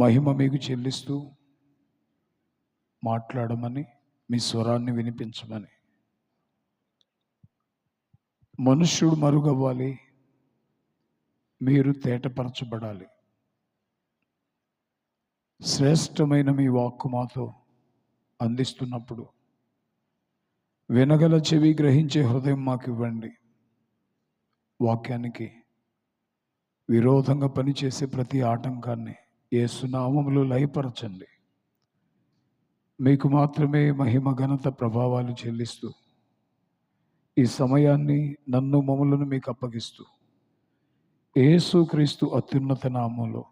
మహిమ మీకు చెల్లిస్తూ మాట్లాడమని, మీ స్వరాన్ని వినిపించమని. మనుష్యుడు మరుగవ్వాలి, మీరు తేటపరచబడాలి. శ్రేష్టమైన మీ వాక్కు మాతో అందిస్తున్నప్పుడు వినగల చెవి, గ్రహించే హృదయం మాకు ఇవ్వండి. వాక్యానికి విరోధంగా పనిచేసే ప్రతి ఆటంకాన్ని యేసు నామములో లయపరచండి. మీకు మాత్రమే మహిమ, ఘనత, ప్రభావాలు చెల్లిస్తూ ఈ సమయాన్ని నన్ను, మమ్ములను మీకు అప్పగిస్తూ యేసుక్రీస్తు అత్యున్నత నామములో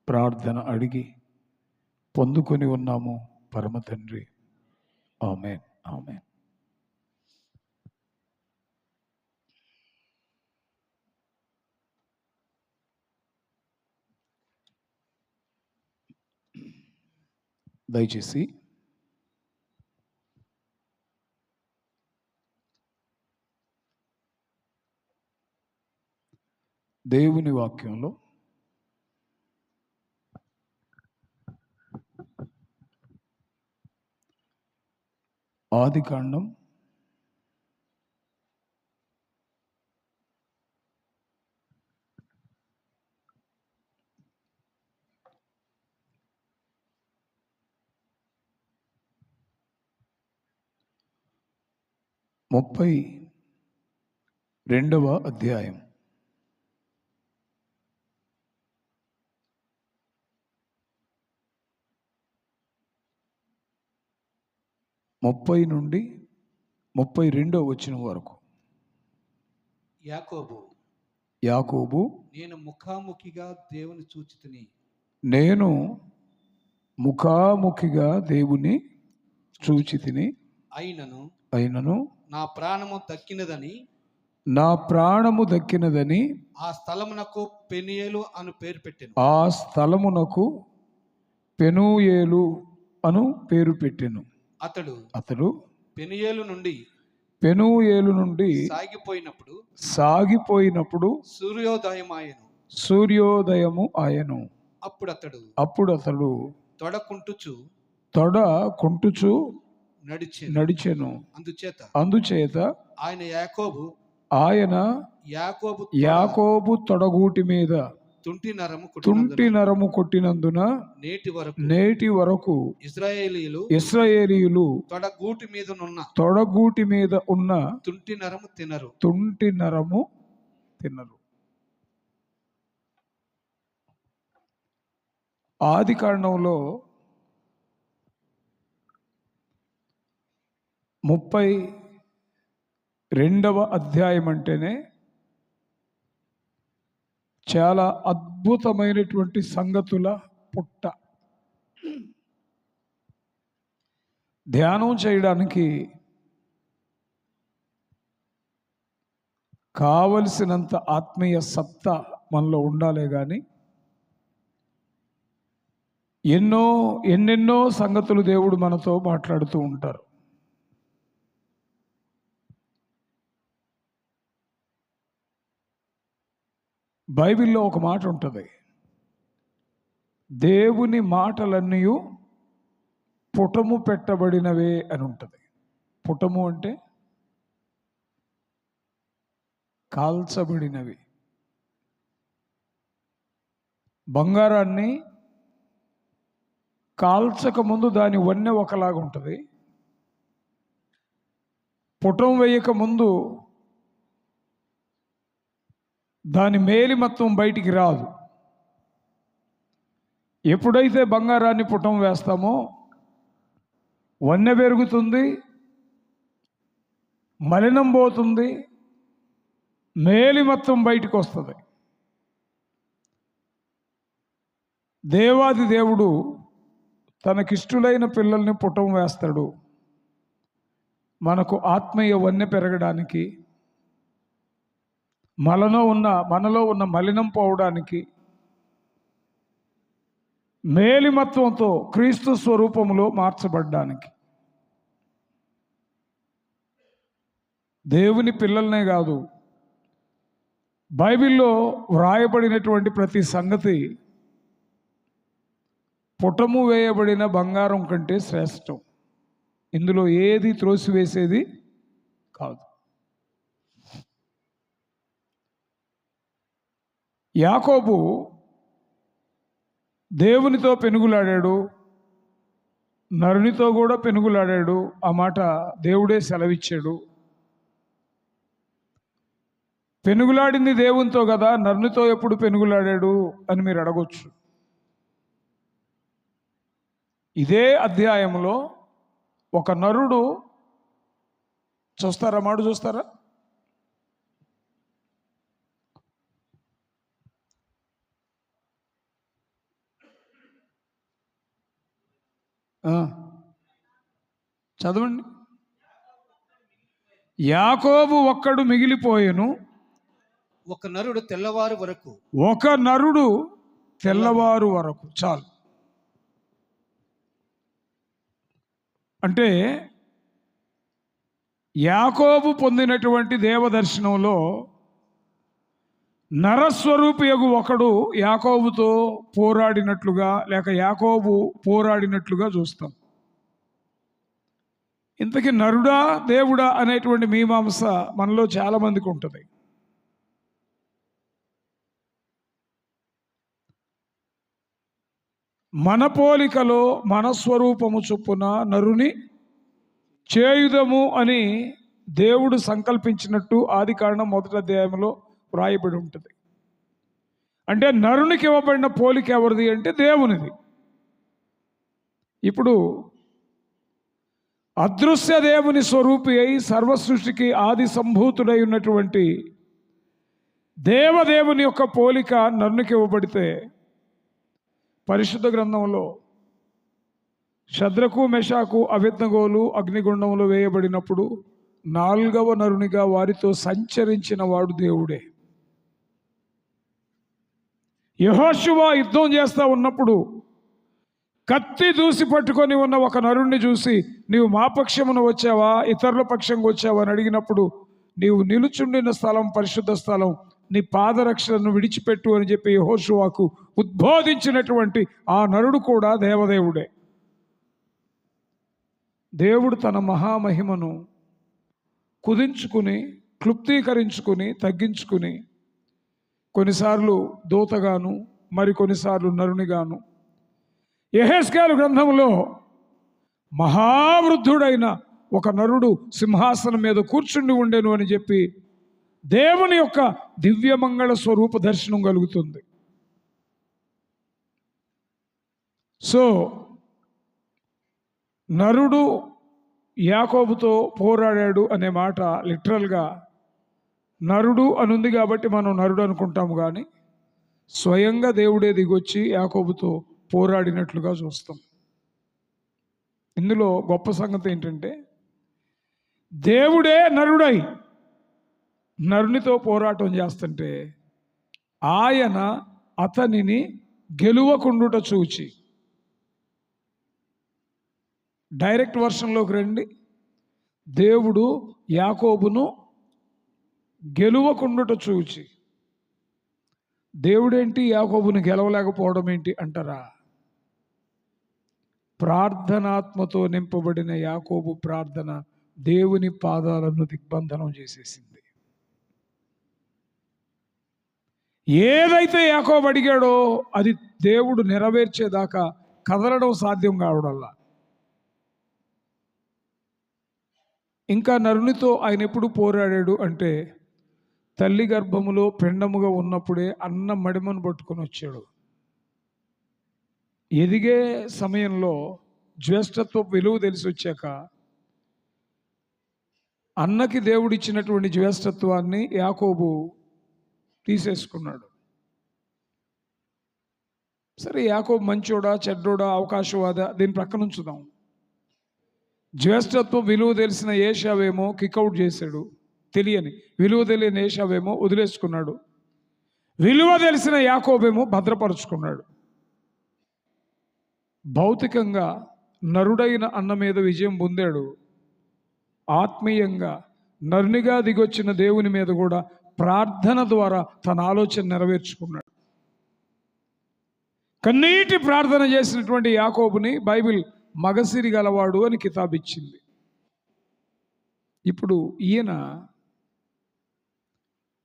ప్రార్థన అడిగి పొందుకొని ఉన్నాము పరమ తండ్రి. ఆమేన్, ఆమేన్. దయచేసి దేవుని వాక్యంలో ఆదికాండం 32వ అధ్యాయం 30 నుండి 32వ వచనం వరకు. యాకోబు నేను ముఖాముఖిగా దేవుని చూచితిని. నేను ముఖాముఖిగా దేవుని చూచితిని. అయినను నా ప్రాణము దక్కినదని ఆ స్థలమునకు పెనూయేలు అను పేరు పెట్టెను. ఆ స్థలమునకు పెనూయేలు అను పేరు పెట్టెను. అతడు పెనూయేలు నుండి సాగిపోయినప్పుడు సూర్యోదయము ఆయను. అప్పుడు అతడు తొడకుంటుచు నడిచెను. అందుచేత ఆయన యాకోబు తొడగూటి మీద తుంటి నరము కొట్టినందున నేటి వరకు ఇశ్రాయేలీయులు తొడగూటి మీద ఉన్న తుంటి నరము తినరు. ఆదికాండంలో 32వ అధ్యాయం అంటేనే చాలా అద్భుతమైనటువంటి సంగతుల పుట్ట. ధ్యానం చేయడానికి కావలసినంత ఆత్మీయ సత్తా మనలో ఉండాలే కానీ ఎన్నెన్నో సంగతులు దేవుడు మనతో మాట్లాడుతూ ఉంటారు. బైబిల్లో ఒక మాట ఉంటుంది, దేవుని మాటలన్నీ పుటము పెట్టబడినవే అని ఉంటుంది. పుటము అంటే కాల్చబడినవి. బంగారాన్ని కాల్చక ముందు దాని వన్నె ఒకలాగా ఉంటుంది, పుటం వేయక ముందు దాని మేలిమత్వం బయటికి రాదు. ఎప్పుడైతే బంగారాన్ని పుటం వేస్తామో వన్నె పెరుగుతుంది, మలినం పోతుంది, మేలిమత్వం బయటికి వస్తుంది. దేవాది దేవుడు తనకిష్టులైన పిల్లల్ని పుటం వేస్తాడు. మనకు ఆత్మీయ వన్నె పెరగడానికి, మనలో ఉన్న మలినం పోవడానికి, మేలిమత్వంతో క్రీస్తు స్వరూపములో మార్చబడ్డానికి. దేవుని పిల్లలనే కాదు, బైబిల్లో వ్రాయబడినటువంటి ప్రతి సంగతి పుటము వేయబడిన బంగారం కంటే శ్రేష్టం. ఇందులో ఏది త్రోసివేసేది కాదు. యాకోబు దేవునితో పెనుగులాడాడు, నరునితో కూడా పెనుగులాడాడు. ఆ మాట దేవుడే సెలవిచ్చాడు. పెనుగులాడింది దేవునితో కదా, నరునితో ఎప్పుడు పెనుగులాడాడు అని మీరు అడగొచ్చు. ఇదే అధ్యాయంలో ఒక నరుడు చూస్తారా, మాట చూస్తారా? చదవండి. యాకోబు ఒక్కడు మిగిలిపోయెను, ఒక నరుడు తెల్లవారు వరకు. ఒక నరుడు తెల్లవారు వరకు. చాలు. అంటే యాకోబు పొందినటువంటి దేవదర్శనంలో నరస్వరూపియగు ఒకడు యాకోబుతో పోరాడినట్లుగా, లేక యాకోబు పోరాడినట్లుగా చూస్తాం. ఇంతకీ నరుడా దేవుడా అనేటువంటి మీమాంస మనలో చాలా మందికి ఉంటుంది. మన పోలికలో మన స్వరూపము చొప్పున నరుని చేయుదము అని దేవుడు సంకల్పించినట్టు ఆదికాండం 1వ అధ్యాయంలో వ్రాయబడి ఉంటుంది. అంటే నరునికి ఇవ్వబడిన పోలిక ఎవరిది అంటే దేవునిది. ఇప్పుడు అదృశ్య దేవుని స్వరూపి అయి సర్వసృష్టికి ఆది సంభూతుడై ఉన్నటువంటి దేవదేవుని యొక్క పోలిక నరునికి ఇవ్వబడితే, పరిశుద్ధ గ్రంథంలో షద్రకు మెషాకు అబేద్నెగోలు అగ్నిగుండంలో వేయబడినప్పుడు 4వ నరునిగా వారితో సంచరించిన వాడు దేవుడే. యెహోషువ యుద్ధం చేస్తూ ఉన్నప్పుడు కత్తి దూసి పట్టుకొని ఉన్న ఒక నరుణ్ణి చూసి, నీవు మా పక్షమున వచ్చావా ఇతరుల పక్షంగా వచ్చావా అని అడిగినప్పుడు, నీవు నిలుచుండిన స్థలం పరిశుద్ధ స్థలం, నీ పాదరక్షలను విడిచిపెట్టు అని చెప్పి యెహోషువకు ఉద్బోధించినటువంటి ఆ నరుడు కూడా దేవదేవుడే. దేవుడు తన మహామహిమను కుదించుకుని, క్లుప్తీకరించుకుని, తగ్గించుకుని, కొన్నిసార్లు దూతగాను, మరి కొన్నిసార్లు నరునిగాను, యెహెజ్కేలు గ్రంథంలో మహావృద్ధుడైన ఒక నరుడు సింహాసనం మీద కూర్చుండి ఉండెను అని చెప్పి దేవుని యొక్క దివ్యమంగళ స్వరూప దర్శనం కలుగుతుంది. సో నరుడు యాకోబుతో పోరాడాడు అనే మాట లిటరల్గా నరుడు అనుంది కాబట్టి మనం నరుడు అనుకుంటాము, కానీ స్వయంగా దేవుడే దిగొచ్చి యాకోబుతో పోరాడినట్లుగా చూస్తాం. ఇందులో గొప్ప సంగతి ఏంటంటే, దేవుడే నరుడై నరునితో పోరాటం చేస్తుంటే ఆయన అతనిని గెలువకుండుట చూచి, డైరెక్ట్ వర్షన్లోకి రండి, దేవుడు యాకోబును గెలువకుండుట చూచి, దేవుడేంటి యాకోబును గెలవలేకపోవడం ఏంటి అంటారా? ప్రార్థనాత్మతో నింపబడిన యాకోబు ప్రార్థన దేవుని పాదాలను దిగ్బంధనం చేసేసింది. ఏదైతే యాకోబు అడిగాడో అది దేవుడు నెరవేర్చేదాకా కదలడం సాధ్యం కావడల్లా. ఇంకా నరునితో ఆయన ఎప్పుడు పోరాడాడు అంటే, తల్లి గర్భములో పిండముగా ఉన్నప్పుడే అన్న మడిమను పట్టుకొని వచ్చాడు. ఎదిగే సమయంలో జ్యేష్ఠత్వ విలువ తెలిసి వచ్చాక అన్నకి దేవుడిచ్చినటువంటి జ్యేష్ఠత్వాన్ని యాకోబు తీసేసుకున్నాడు. సరే, యాకోబు మంచోడా చెడ్డోడా అవకాశవాదా దీని ప్రక్కన ఉంచుదాం. జ్యేష్ఠత్వం విలువ తెలిసిన ఏషావేమో కిక్అవుట్ చేశాడు, తెలియని విలువ తెలియని ఏషావేమో వదిలేసుకున్నాడు. విలువ తెలిసిన యాకోబేమో భద్రపరుచుకున్నాడు. భౌతికంగా నరుడైన అన్న మీద విజయం పొందాడు. ఆత్మీయంగా నరునిగా దిగొచ్చిన దేవుని మీద కూడా ప్రార్థన ద్వారా తన ఆలోచన నెరవేర్చుకున్నాడు. కన్నీటి ప్రార్థన చేసినటువంటి యాకోబుని బైబిల్ మగసిరి గలవాడు అని కితాబ్ ఇచ్చింది. ఇప్పుడు ఈయన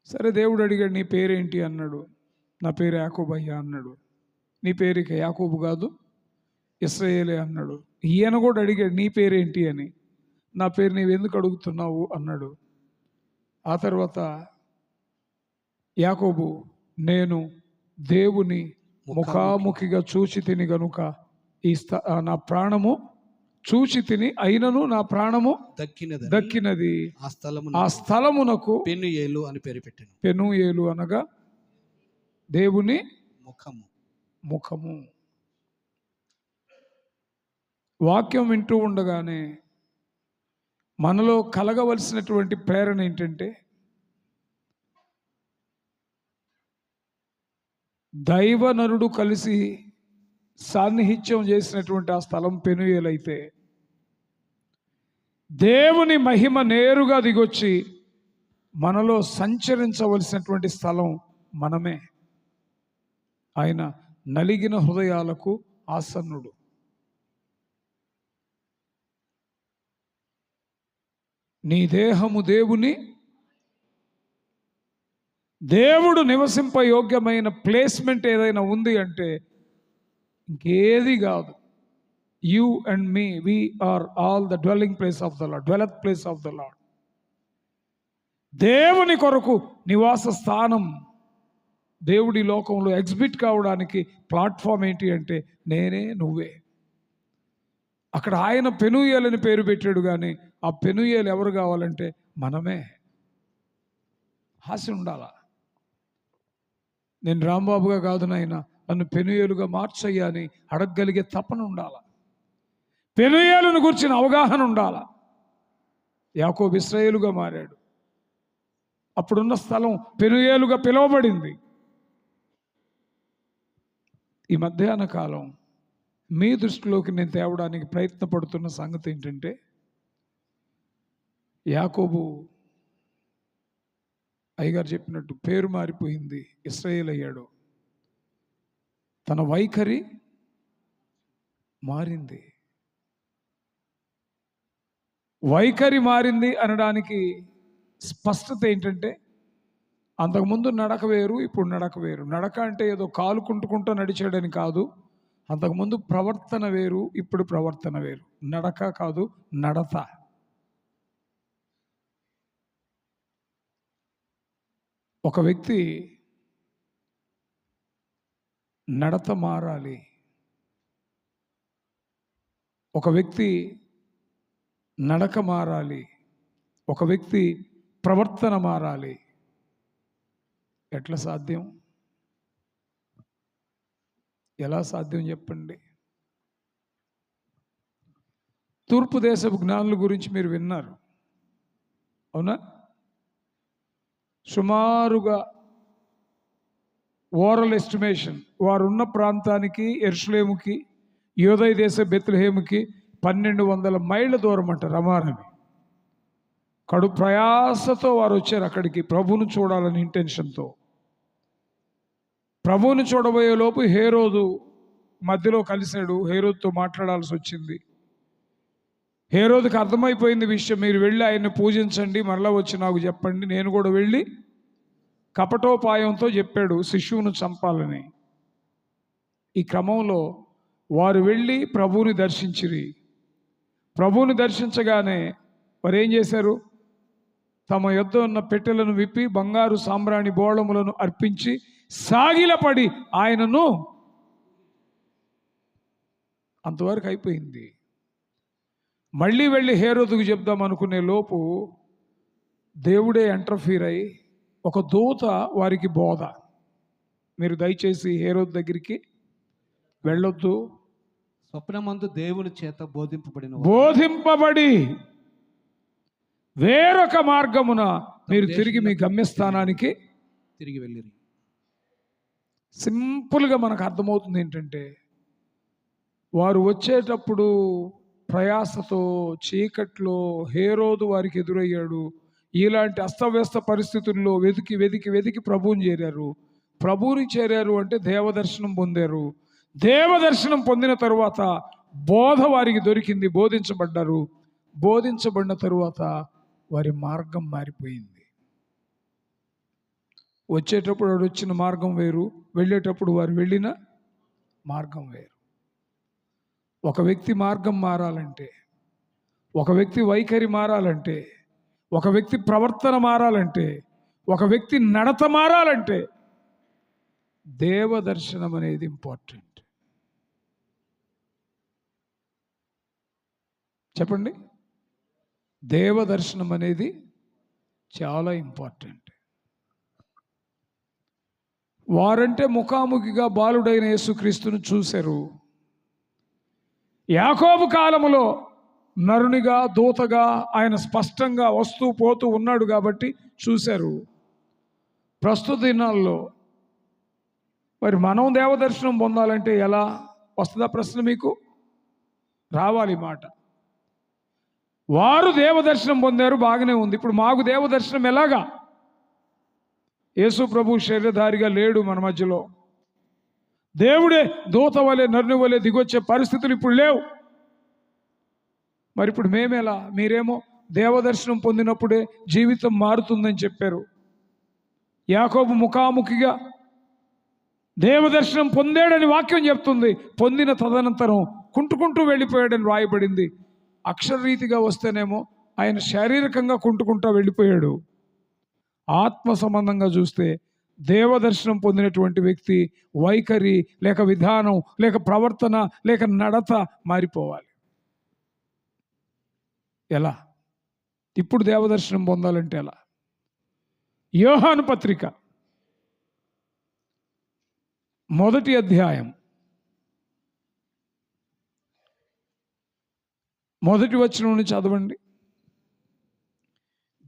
సరే దేవుడు అడిగాడు, నీ పేరేంటి అన్నాడు. నా పేరు యాకోబు అయ్యా అన్నాడు. నీ పేరు ఇక యాకోబు కాదు ఇశ్రాయేలే అన్నాడు. ఈయన కూడా అడిగాడు, నీ పేరేంటి అని. నా పేరు నీవు ఎందుకు అడుగుతున్నావు అన్నాడు. ఆ తర్వాత యాకోబు, నేను దేవుని ముఖాముఖిగా చూచి తిని గనుక నా ప్రాణము చూచి తిని అయినను నా ప్రాణము దక్కినది. ఆ స్థలమునకు పెనుయేలు అని పేరు పెట్టాను. పెనుయేలు అనగా దేవుని ముఖము. ముఖము. వాక్యం వింటూ ఉండగానే మనలో కలగవలసినటువంటి ప్రేరణ ఏంటంటే, దైవనరుడు కలిసి సాన్నిహిత్యం చేసినటువంటి ఆ స్థలం పెనుయేలైతే, దేవుని మహిమ నేరుగా దిగొచ్చి మనలో సంచరించవలసినటువంటి స్థలం మనమే. ఆయన నలిగిన హృదయాలకు ఆసన్నుడు. నీ దేహము దేవుడు నివసింప యోగ్యమైన ప్లేస్మెంట్ ఏదైనా ఉంది అంటే ఇంకేది కాదు. You and me, we are all the dwelling place of the Lord, dwelleth place of the Lord. దేవుని కొరకు నివాస స్థానం. దేవుడి లోకంలో ఎగ్జిబిట్ కావడానికి ప్లాట్ఫామ్ ఏంటి అంటే నేనే, నువ్వే. అక్కడ ఆయన పెనుయేలని పేరు పెట్టాడు, కానీ ఆ పెనుయేలు ఎవరు కావాలంటే మనమే. ఆశ ఉండాలా. నేను రాంబాబుగా కాదు నాయన, నన్ను పెనుయేలుగా మార్చయ్యా అని అడగగలిగే తపన ఉండాలా. పెనుయేలును గురించిన అవగాహన ఉండాలా. యాకోబు ఇశ్రాయేలుగా మారాడు. అప్పుడున్న స్థలం పెనుయేలుగా పిలువబడింది. ఈ మధ్యాహ్న కాలం మీ దృష్టిలోకి నేను తేవడానికి ప్రయత్నపడుతున్న సంగతి ఏంటంటే, యాకోబు అయ్యగారు చెప్పినట్టు పేరు మారిపోయింది, ఇశ్రాయేల్ అయ్యాడు. తన వైఖరి మారింది. వైఖరి మారింది అనడానికి స్పష్టత ఏంటంటే, అంతకుముందు నడక వేరు, ఇప్పుడు నడక వేరు. నడక అంటే ఏదో కాలు కుంటుకుంటూ నడిచాడని కాదు. అంతకుముందు ప్రవర్తన వేరు, ఇప్పుడు ప్రవర్తన వేరు. నడక కాదు, నడత. ఒక వ్యక్తి నడత మారాలి. ఒక వ్యక్తి నడక మారాలి. ఒక వ్యక్తి ప్రవర్తన మారాలి. ఎట్లా సాధ్యం? ఎలా సాధ్యం చెప్పండి? తూర్పు దేశపు జ్ఞానుల గురించి మీరు విన్నారు, అవునా? సుమారుగా ఓరల్ ఎస్టిమేషన్, వారు ఉన్న ప్రాంతానికి యెరూషలేముకి, యూదయ దేశ బెత్లెహేముకి 1200 మైళ్ళ దూరం అంట రమారమి. కడు ప్రయాసతో వారు వచ్చారు అక్కడికి ప్రభువును చూడాలని ఇంటెన్షన్తో. ప్రభువుని చూడబోయే లోపు హేరోదు మధ్యలో కలిశాడు. హేరోదుతో మాట్లాడాల్సి వచ్చింది. హేరోదుకి అర్థమైపోయింది విషయం. మీరు వెళ్ళి ఆయన్ని పూజించండి, మరలా వచ్చి నాకు చెప్పండి. నేను కూడా వెళ్ళి కపటోపాయంతో చెప్పాడు శిశువును చంపాలని. ఈ క్రమంలో వారు వెళ్ళి ప్రభువుని దర్శించిరి. ప్రభువుని దర్శించగానే వారు ఏం చేశారు? తమ యొద్ద ఉన్న పెట్టెలను విప్పి బంగారు సాంబ్రాణి బోళములను అర్పించి సాగిలపడి ఆయనను, అంతవరకు అయిపోయింది. మళ్ళీ వెళ్ళి హేరోదుకు చెప్దాం అనుకునే లోపు దేవుడే ఎంటర్ఫీర్ అయి ఒక దూత వారికి బోధ, మీరు దయచేసి హేరోదు దగ్గరికి వెళ్ళొద్దు, స్వప్నమందు దేవుని చేత బోధింపబడి వేరొక మార్గమున మీరు తిరిగి మీ గమ్యస్థానానికి తిరిగి వెళ్ళిరి. సింపుల్గా మనకు అర్థమవుతుంది ఏంటంటే, వారు వచ్చేటప్పుడు ప్రయాసతో చీకట్లో హేరోదు వారికి ఎదురయ్యాడు. ఇలాంటి అస్తవ్యస్త పరిస్థితుల్లో వెతికి వెతికి వెతికి ప్రభువుని చేరారు. ప్రభువుని చేరారు అంటే దేవదర్శనం పొందారు. దేవదర్శనం పొందిన తరువాత బోధ వారికి దొరికింది, బోధించబడ్డారు. బోధించబడిన తరువాత వారి మార్గం మారిపోయింది. వచ్చేటప్పుడు వాడు వచ్చిన మార్గం వేరు, వెళ్ళేటప్పుడు వారు వెళ్ళిన మార్గం వేరు. ఒక వ్యక్తి మార్గం మారాలంటే, ఒక వ్యక్తి వైఖరి మారాలంటే, ఒక వ్యక్తి ప్రవర్తన మారాలంటే, ఒక వ్యక్తి నడత మారాలంటే దేవదర్శనం అనేది ఇంపార్టెంట్. చెప్పండి, దేవదర్శనం అనేది చాలా ఇంపార్టెంట్. వారంటే ముఖాముఖిగా బాలుడైన యేసుక్రీస్తును చూశారు. యాకోబు కాలములో నరునిగా, దూతగా ఆయన స్పష్టంగా వస్తూ పోతూ ఉన్నాడు కాబట్టి చూశారు. ప్రస్తుత దినాల్లో మరి మనం దేవదర్శనం పొందాలంటే ఎలా వస్తుందా ప్రశ్న మీకు? రావాలి మాట. వారు దేవదర్శనం పొందారు, బాగానే ఉంది. ఇప్పుడు మాకు దేవదర్శనం ఎలాగా? యేసు ప్రభు శరీరధారిగా లేడు మన మధ్యలో. దేవుడే దూత వలె, నరుని వలె దిగొచ్చే పరిస్థితులు ఇప్పుడు లేవు. మరి ఇప్పుడు మేమేలా? మీరేమో దేవదర్శనం పొందినప్పుడే జీవితం మారుతుందని చెప్పారు. యాకోబు ముఖాముఖిగా దేవదర్శనం పొందాడని వాక్యం చెప్తుంది. పొందిన తదనంతరం కుంటుకుంటూ వెళ్ళిపోయాడని రాయబడింది. అక్షరరీతిగా వస్తేనేమో ఆయన శారీరకంగా కుంటుకుంటూ వెళ్ళిపోయాడు. ఆత్మ సంబంధంగా చూస్తే దేవదర్శనం పొందినటువంటి వ్యక్తి వైఖరి లేక విధానం లేక ప్రవర్తన లేక నడత మారిపోవాలి. ఎలా? ఇప్పుడు దేవదర్శనం పొందాలంటే ఎలా? యోహాను పత్రిక 1వ అధ్యాయం 1వ వచనం నుంచి చదవండి.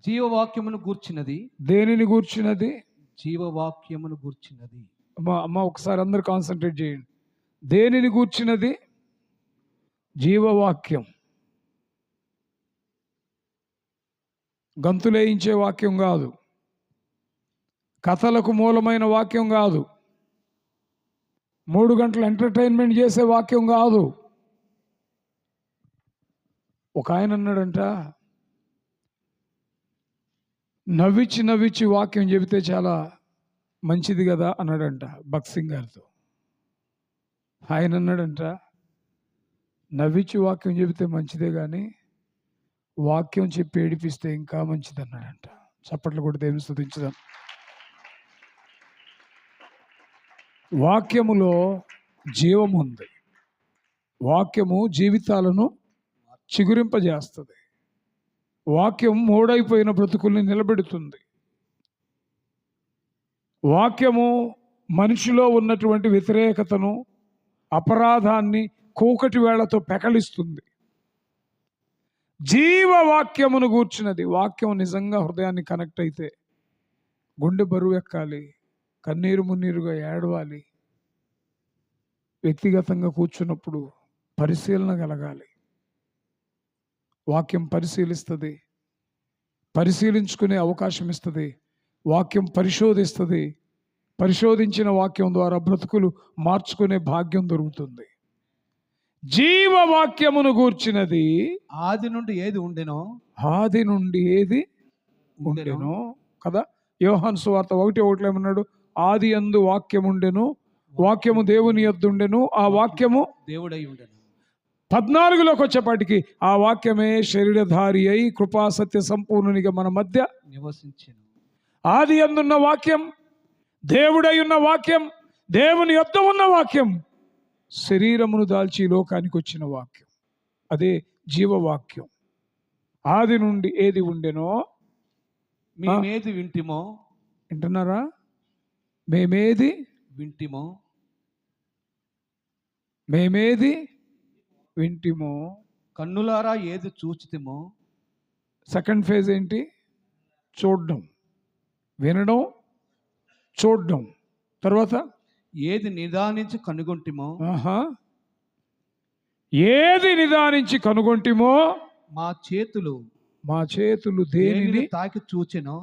జీవవాక్యమును గూర్చినది. దేనిని గూర్చినది? జీవవాక్యమును గూర్చినది. అమ్మ ఒకసారి అందరు కాన్సన్ట్రేట్ చేయండి. దేనిని గూర్చినది? జీవవాక్యం. గంతులేయించే వాక్యం కాదు, కథలకు మూలమైన వాక్యం కాదు, 3 గంటలు ఎంటర్టైన్మెంట్ చేసే వాక్యం కాదు. ఒక ఆయన అన్నాడంట, నవ్విచ్చి నవ్విచ్చి వాక్యం చెబితే చాలా మంచిది కదా అన్నాడంట భక్త్ సింగ్ గారితో. ఆయన అన్నాడంట, నవ్విచ్చి వాక్యం చెబితే మంచిదే కానీ వాక్యం చెప్పి ఏడిపిస్తే ఇంకా మంచిది అన్నాడంట. చప్పట్లు కూడా దేవుని స్తుతించుదాం. వాక్యములో జీవం ఉంది. వాక్యము జీవితాలను చిగురింపజేస్తుంది. వాక్యం మోడైపోయిన బ్రతుకుల్ని నిలబెడుతుంది. వాక్యము మనిషిలో ఉన్నటువంటి వ్యతిరేకతను, అపరాధాన్ని కూకటి వేళతో పెకలిస్తుంది. జీవవాక్యమును గూర్చినది. వాక్యం నిజంగా హృదయాన్ని కనెక్ట్ అయితే గుండె బరువు ఎక్కాలి, కన్నీరు మున్నీరుగా ఏడవాలి. వ్యక్తిగతంగా కూర్చున్నప్పుడు పరిశీలన కలగాలి. వాక్యం పరిశీలిస్తుంది, పరిశీలించుకునే అవకాశం ఇస్తుంది. వాక్యం పరిశోధిస్తుంది. పరిశోధించిన వాక్యం ద్వారా బ్రతుకులు మార్చుకునే భాగ్యం దొరుకుతుంది. జీవవాక్యమును గూర్చినది. ఆది నుండి ఏది ఉండెనో, ఆది నుండి ఏది ఉండెనో కదా. యోహాను సువార్త 1:1 ఏమన్నాడు? ఆది యందు వాక్యం ఉండెను, వాక్యము దేవుని యొద్ద ఉండెను, ఆ వాక్యము దేవుడై ఉండెను. 14లోకి వచ్చేపాటికి ఆ వాక్యమే శరీరధారి అయి కృపా సత్య సంపూర్ణునిగా మన మధ్య నివసించెను. ఆది యందున్న వాక్యం, దేవుడై ఉన్న వాక్యం, దేవుని యొద్ద ఉన్న వాక్యం శరీరమును దాల్చి లోకానికి వచ్చిన వాక్యం, అదే జీవవాక్యం. ఆది నుండి ఏది ఉండెనో, మేమేది వింటిమో, వింటున్నారా? మేమేది వింటిమో, మేమేది వింటిమో, కన్నులారా ఏది చూచితిమో. సెకండ్ ఫేజ్ ఏంటి? చూడడం, వినడం, చూడడం. తర్వాత ఏది నిదానించి కనుగొంటిమో, ఏది నిదానించి కనుగొంటిమో, మా చేతులు దేనిని తాకి చూచెనో.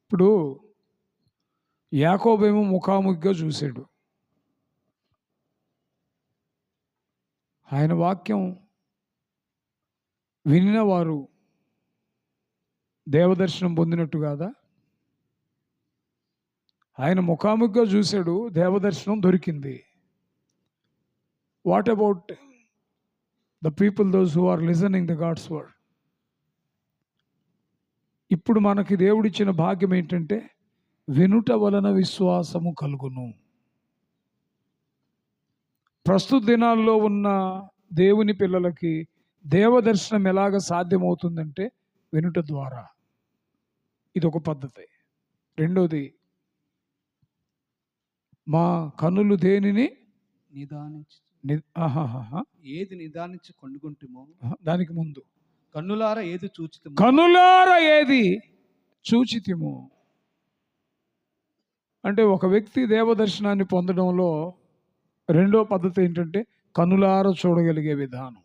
ఇప్పుడు యాకోబేమో ముఖాముఖిగా చూశాడు. ఆయన వాక్యం వినిన వారు దేవదర్శనం పొందినట్టు కాదా? ఆయన ముఖాముఖిగా చూశాడు, దేవదర్శనం దొరికింది. What about the people those who are listening the God's word? ఇప్పుడు మనకి దేవుడిచ్చిన భాగ్యం ఏంటంటే వినుట వలన విశ్వాసము కలుగును. ప్రస్తుత దినాల్లో ఉన్న దేవుని పిల్లలకి దేవదర్శనం ఎలాగ సాధ్యమవుతుందంటే వినుట ద్వారా. ఇది ఒక పద్ధతి. రెండోది, మా కనులు దేనిని నిదానించి ఏది నిదానించి కనుగొంటిమో, దానికి ముందు కన్నులారా ఏది చూచితిమో, కనులారా ఏది చూచితిమో. అంటే ఒక వ్యక్తి దేవదర్శనాన్ని పొందడంలో రెండో పద్ధతి ఏంటంటే కనులారా చూడగలిగే విధానం.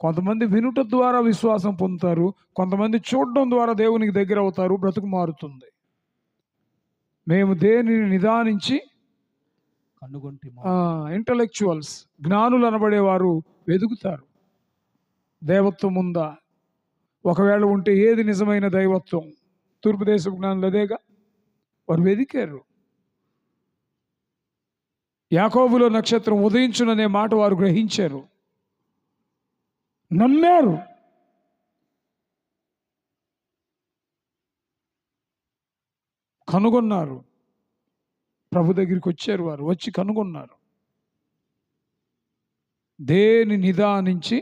కొంతమంది వినుట ద్వారా విశ్వాసం పొందుతారు, కొంతమంది చూడడం ద్వారా దేవునికి దగ్గర అవుతారు, బ్రతుకు మారుతుంది. మేము దేనిని నిదానించి కనుగొంటిమో. ఇంటలెక్చువల్స్, జ్ఞానులు అనబడేవారు వెదుగుతారు. దైవత్వం ఉందా, ఒకవేళ ఉంటే ఏది నిజమైన దైవత్వం? తూర్పు దేశపు జ్ఞానులు అదేగా, వారు వెదికారు. యాకోబులో నక్షత్రం ఉదయించుననే మాట వారు గ్రహించారు, నమ్మారు. కనుగొన్నారు. ప్రభు దగ్గరికి వచ్చారు, వారు వచ్చి కనుగొన్నారు. దేని నిదానించి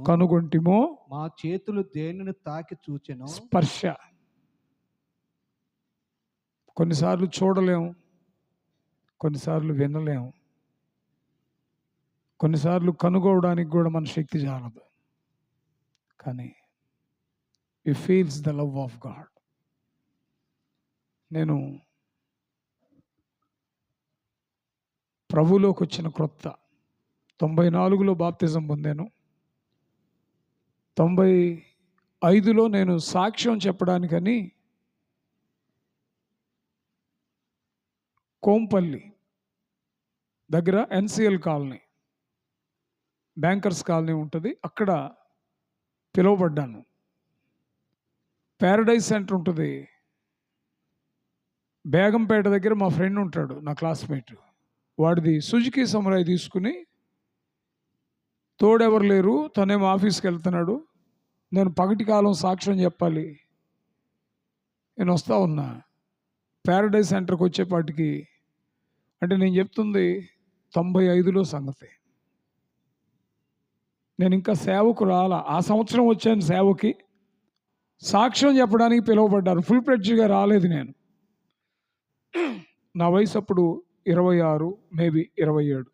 కనుగొంటిమో, మా చేతులు దేనిని తాకి చూచెనో. స్పర్శ. కొన్నిసార్లు చూడలేము, కొన్నిసార్లు వినలేము, కొన్నిసార్లు కనుగోవడానికి కూడా మన శక్తి చాలదు. కానీ we feels the love of God. నేను ప్రభులోకి వచ్చిన క్రొత్త 94లో బాప్తిజం పొందాను. 95లో నేను సాక్ష్యం చెప్పడానికని కోంపల్లి దగ్గర ఎన్సిఎల్ కాలనీ, బ్యాంకర్స్ కాలనీ ఉంటుంది, అక్కడ పిలువబడ్డాను. ప్యారడైజ్ సెంటర్ ఉంటుంది బేగంపేట దగ్గర. మా ఫ్రెండ్ ఉంటాడు, నా క్లాస్మేట్, వాడిది సుజుకి సమురాయ్ తీసుకుని, తోడెవరు లేరు, తనేమో ఆఫీస్కి వెళ్తున్నాడు. నేను పగటి కాలం సాక్ష్యం చెప్పాలి, నేను వస్తా ఉన్నా. ప్యారడైజ్ సెంటర్కి వచ్చేపాటికి, అంటే నేను చెప్తుంది 95లో సంగతి. నేను ఇంకా సేవకు రాలా, ఆ సంవత్సరం వచ్చాను సేవకి. సాక్ష్యం చెప్పడానికి పిలువబడ్డారు, ఫుల్ ఫ్లెడ్జ్గా రాలేదు నేను. నా వయసు అప్పుడు 26, మేబీ 27.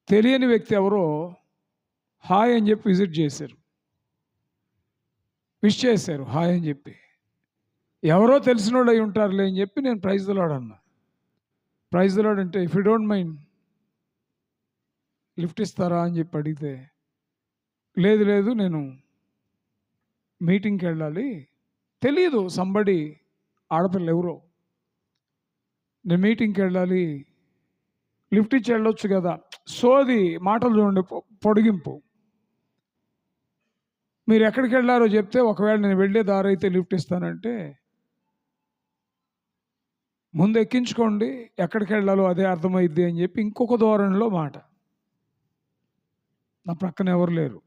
తెలియని వ్యక్తి ఎవరో హాయ్ అని చెప్పి విజిట్ చేశారు, విష్ చేశారు హాయ్ అని చెప్పి. ఎవరో తెలిసినోడు అయి ఉంటారులే అని చెప్పి నేను ప్రైజ్ ద లార్డ్ అన్నా. ప్రైజ్ ద లార్డ్ అంటే, if you don't mind lift ఇస్తారా అని చెప్పి అడిగితే, లేదు లేదు నేను మీటింగ్కి వెళ్ళాలి, తెలియదు సంబడి, ఆడపిల్ల ఎవరో, నేను మీటింగ్కి వెళ్ళాలి, లిఫ్ట్ ఇచ్చి వెళ్ళొచ్చు కదా. సోది మాటలు చూడండి, పొడిగింపు. మీరు ఎక్కడికి వెళ్ళారో చెప్తే, ఒకవేళ నేను వెళ్ళే దారి అయితే లిఫ్ట్ ఇస్తానంటే, ముందు ఎక్కించుకోండి, ఎక్కడికి వెళ్ళాలో అదే అర్థమైద్ది అని చెప్పి ఇంకొక ధోరణిలో మాట. నా ప్రక్కన ఎవరు లేరు.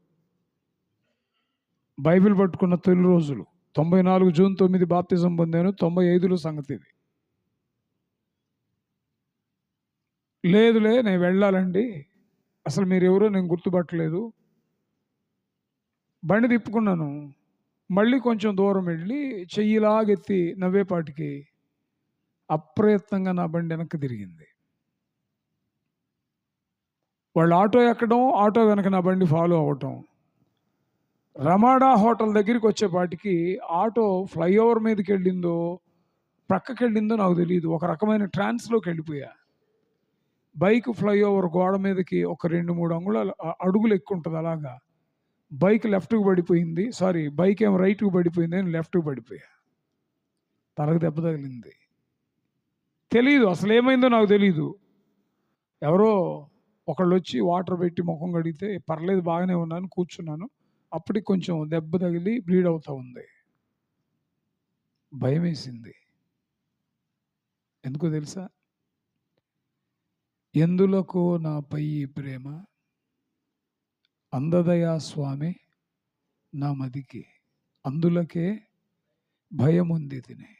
బైబిల్ పట్టుకున్న తొలి రోజులు 94 జూన్ 9 బాప్తిజం పొందాను. 95లో సంగతి ఇది. లేదులే నేను వెళ్ళాలండి, అసలు మీరు ఎవరో నేను గుర్తుపట్టలేదు. బండి తిప్పుకున్నాను, మళ్ళీ కొంచెం దూరం వెళ్ళి చెయ్యిలాగెత్తి నవ్వేపాటికి అప్రయత్నంగా నా బండి వెనక్కి తిరిగింది. వాళ్ళు ఆటో ఎక్కడం, ఆటో వెనక నా బండి ఫాలో అవ్వటం. రమాడా హోటల్ దగ్గరికి వచ్చేపాటికి ఆటో ఫ్లైఓవర్ మీదకి వెళ్ళిందో ప్రక్కకి వెళ్ళిందో నాకు తెలియదు, ఒక రకమైన ట్రాన్స్లోకి వెళ్ళిపోయా. బైక్ ఫ్లైఓవర్ గోడ మీదకి ఒక 2-3 అంగుళాలు అడుగులు ఎక్కువ ఉంటుంది, అలాగా బైక్ లెఫ్ట్కి పడిపోయింది. సారీ, బైక్ ఏమో రైట్కి పడిపోయింది, నేను లెఫ్ట్కి పడిపోయా. తలకు దెబ్బ తగిలింది. తెలీదు, అసలు ఏమైందో నాకు తెలీదు. ఎవరో ఒకళ్ళు వచ్చి వాటర్ పెట్టి ముఖం కడిగితే పర్లేదు బాగానే ఉన్నాను కూర్చున్నాను. అప్పటికి కొంచెం దెబ్బ తగిలి బ్లీడ్ అవుతా ఉంది. భయం వేసింది. ఎందుకో తెలుసా? ఎందులకు నాపై ఈ ప్రేమ అందదయా స్వామి నా మదికి అందులకే భయం ఉంది తినే.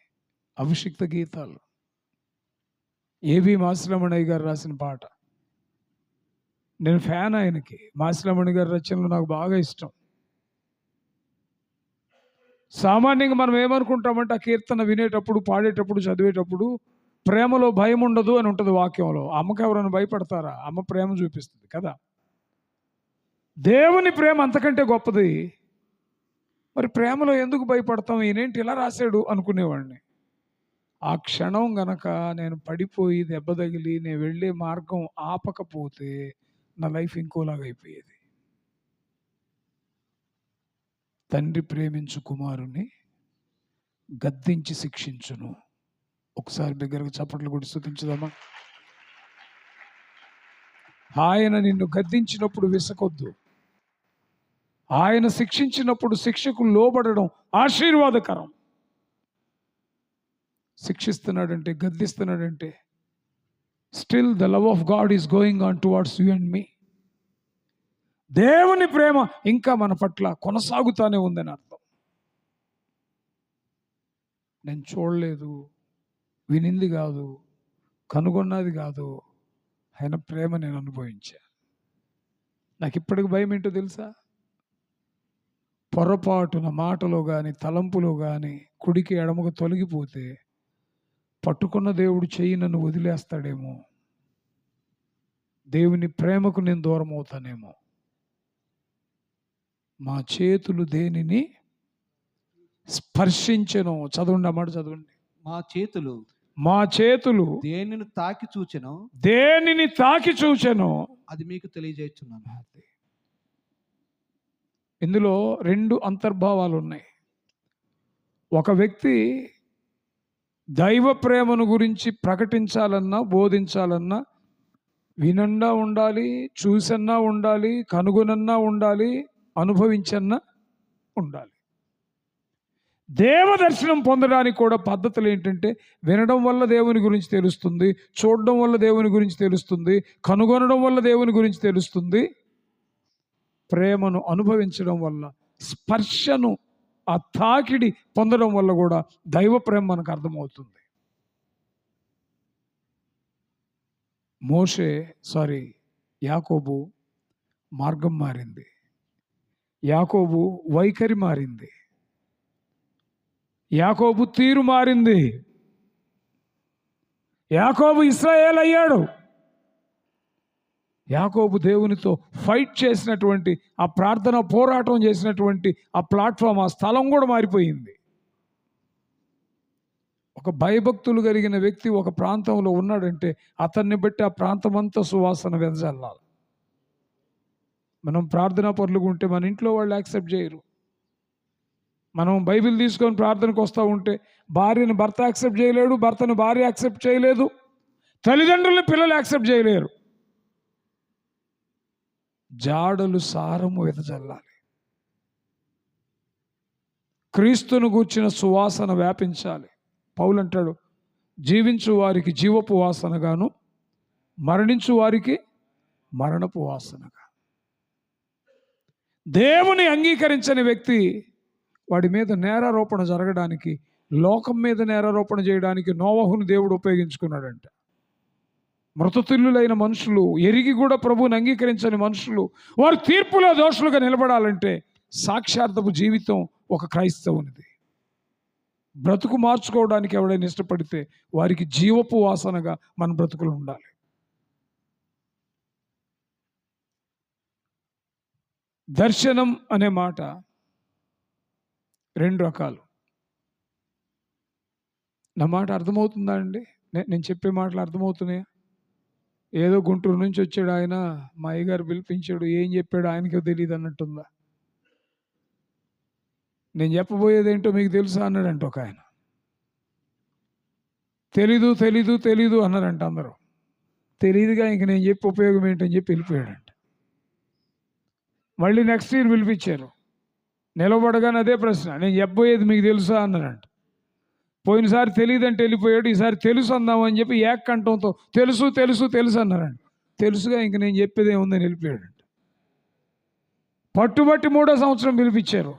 అభిషిక్త గీతాలు ఏబి మాసిలమణయ్య గారు రాసిన పాట. నేను ఫ్యాన్ ఆయనకి. మాసిలమణి గారి రచనలు నాకు బాగా ఇష్టం. సామాన్యంగా మనం ఏమనుకుంటామంటే ఆ కీర్తన వినేటప్పుడు, పాడేటప్పుడు, చదివేటప్పుడు ప్రేమలో భయం ఉండదు అని ఉంటుంది వాక్యంలో. అమ్మకి ఎవరైనా భయపడతారా? అమ్మ ప్రేమ చూపిస్తుంది కదా. దేవుని ప్రేమ అంతకంటే గొప్పది. మరి ప్రేమలో ఎందుకు భయపడతాం? ఈయనేంటి ఇలా రాశాడు అనుకునేవాడిని. ఆ క్షణం గనక నేను పడిపోయి దెబ్బ తగిలి నేను వెళ్ళే మార్గం ఆపకపోతే నా లైఫ్ ఇంకోలాగా అయిపోయేది. తండ్రి ప్రేమించు కుమారుని గద్దించి శిక్షించును. ఒకసారి బిగ్గరగా చప్పట్లు కొట్టి స్తుతించుదామా? ఆయన నిన్ను గద్దించినప్పుడు విసకొద్దు. ఆయన శిక్షించినప్పుడు శిక్షకు లోబడడం ఆశీర్వాదకరం. శిక్షిస్తున్నాడంటే, గద్దిస్తున్నాడంటే still the love of God is going on towards you and me. దేవుని ప్రేమ ఇంకా మన పట్ల కొనసాగుతానే ఉందని అర్థం. నేను చూడలేదు, వినింది కాదు, కనుగొన్నది కాదు, ఆయన ప్రేమ నేను అనుభవించా. నాకు ఇప్పటికి భయం ఏంటో తెలుసా? పొరపాటున మాటలో కానీ తలంపులో కానీ కుడికి ఎడమకు తొలగిపోతే పట్టుకున్న దేవుడు చెయ్యి నన్ను వదిలేస్తాడేమో, దేవుని ప్రేమకు నేను దూరం అవుతానేమో. మా చేతులు దేనిని స్పర్శించెను. చదవండి అన్నమాట, చదవండి. మా చేతులు దేనిని తాకి చూచెను అది మీకు తెలియజేస్తున్నాను. ఇందులో రెండు అంతర్భావాలు ఉన్నాయి. ఒక వ్యక్తి దైవ ప్రేమను గురించి ప్రకటించాలన్నా, బోధించాలన్నా వినన్నా ఉండాలి, చూసన్నా ఉండాలి, కనుగొనన్నా ఉండాలి, అనుభవించన్నా ఉండాలి. దేవదర్శనం పొందడానికి కూడా పద్ధతులు ఏంటంటే, వినడం వల్ల దేవుని గురించి తెలుస్తుంది, చూడడం వల్ల దేవుని గురించి తెలుస్తుంది, కనుగొనడం వల్ల దేవుని గురించి తెలుస్తుంది, ప్రేమను అనుభవించడం వల్ల, స్పర్శను ఆ తాకిడి పొందడం వల్ల కూడా దైవ ప్రేమ మనకు అర్థమవుతుంది. యాకోబు మార్గం మారింది, యాకోబు వైఖరి మారింది, యాకోబు తీరు మారింది, యాకోబు ఇశ్రాయేల్ అయ్యాడు. యాకోబు దేవునితో ఫైట్ చేసినటువంటి, ఆ ప్రార్థన పోరాటం చేసినటువంటి ఆ ప్లాట్ఫామ్, ఆ స్థలం కూడా మారిపోయింది. ఒక భయభక్తులు కలిగిన వ్యక్తి ఒక ప్రాంతంలో ఉన్నాడంటే అతన్ని బట్టి ఆ ప్రాంతం అంతా సువాసన వెదజల్లాలి. మనం ప్రార్థనా పరులుగా ఉంటే మన ఇంట్లో వాళ్ళు యాక్సెప్ట్ చేయరు. మనం బైబిల్ తీసుకొని ప్రార్థనకు వస్తూ ఉంటే భార్యను భర్త యాక్సెప్ట్ చేయలేడు, భర్తను భార్య యాక్సెప్ట్ చేయలేదు, తల్లిదండ్రులను పిల్లలు యాక్సెప్ట్ చేయలేరు. జాడలు సారము వెదజల్లాలి. క్రీస్తును గూర్చిన సువాసన వ్యాపించాలి. పౌలు అంటాడు, జీవించు వారికి జీవపు వాసనగాను, మరణించు వారికి మరణపు వాసనగా. దేవుని అంగీకరించని వ్యక్తి, వాడి మీద నేరారోపణ జరగడానికి, లోకం మీద నేరారోపణ చేయడానికి నోవహును దేవుడు ఉపయోగించుకున్నాడంట. మృతతుల్యులైన మనుషులు, ఎరిగి కూడా ప్రభువుని అంగీకరించని మనుషులు, వారు తీర్పులో దోషులుగా నిలబడాలంటే సాక్షార్థపు జీవితం ఒక క్రైస్తవునిది. బ్రతుకు మార్చుకోవడానికి ఎవడైనా ఇష్టపడితే వారికి జీవపు వాసనగా మన బ్రతుకులు ఉండాలి. దర్శనం అనే మాట రెండు రకాలు. నా మాట అర్థమవుతుందా అండి? నేను చెప్పే మాటలు అర్థమవుతున్నాయా? ఏదో గుంటూరు నుంచి వచ్చాడు ఆయన, మా అయ్యగారు పిలిపించాడు, ఏం చెప్పాడు ఆయనకే తెలియదు అన్నట్టుందా? నేను చెప్పబోయేది ఏంటో మీకు తెలుసా అన్నాడంట ఒక ఆయన. తెలీదు తెలీదు తెలీదు అన్నారంట అందరూ. తెలియదుగా, ఇంక నేను చెప్పి ఉపయోగం ఏంటని చెప్పి వెళ్ళిపోయాడంట. మళ్ళీ నెక్స్ట్ ఇయర్ పిలిపించారు. నిలబడగానే అదే ప్రశ్న, నేను చెప్పబోయేది మీకు తెలుసా అన్నాడంట. పోయినసారి తెలియదంటే వెళ్ళిపోయాడు, ఈసారి తెలుసు అందామని చెప్పి ఏకంఠంతో తెలుసు తెలుసు తెలుసు అన్నారంట. తెలుసుగా, ఇంక నేను చెప్పేది ఏముందని వెళ్ళిపోయాడంట. పట్టుబట్టి 3వ సంవత్సరం పిలిపించారు.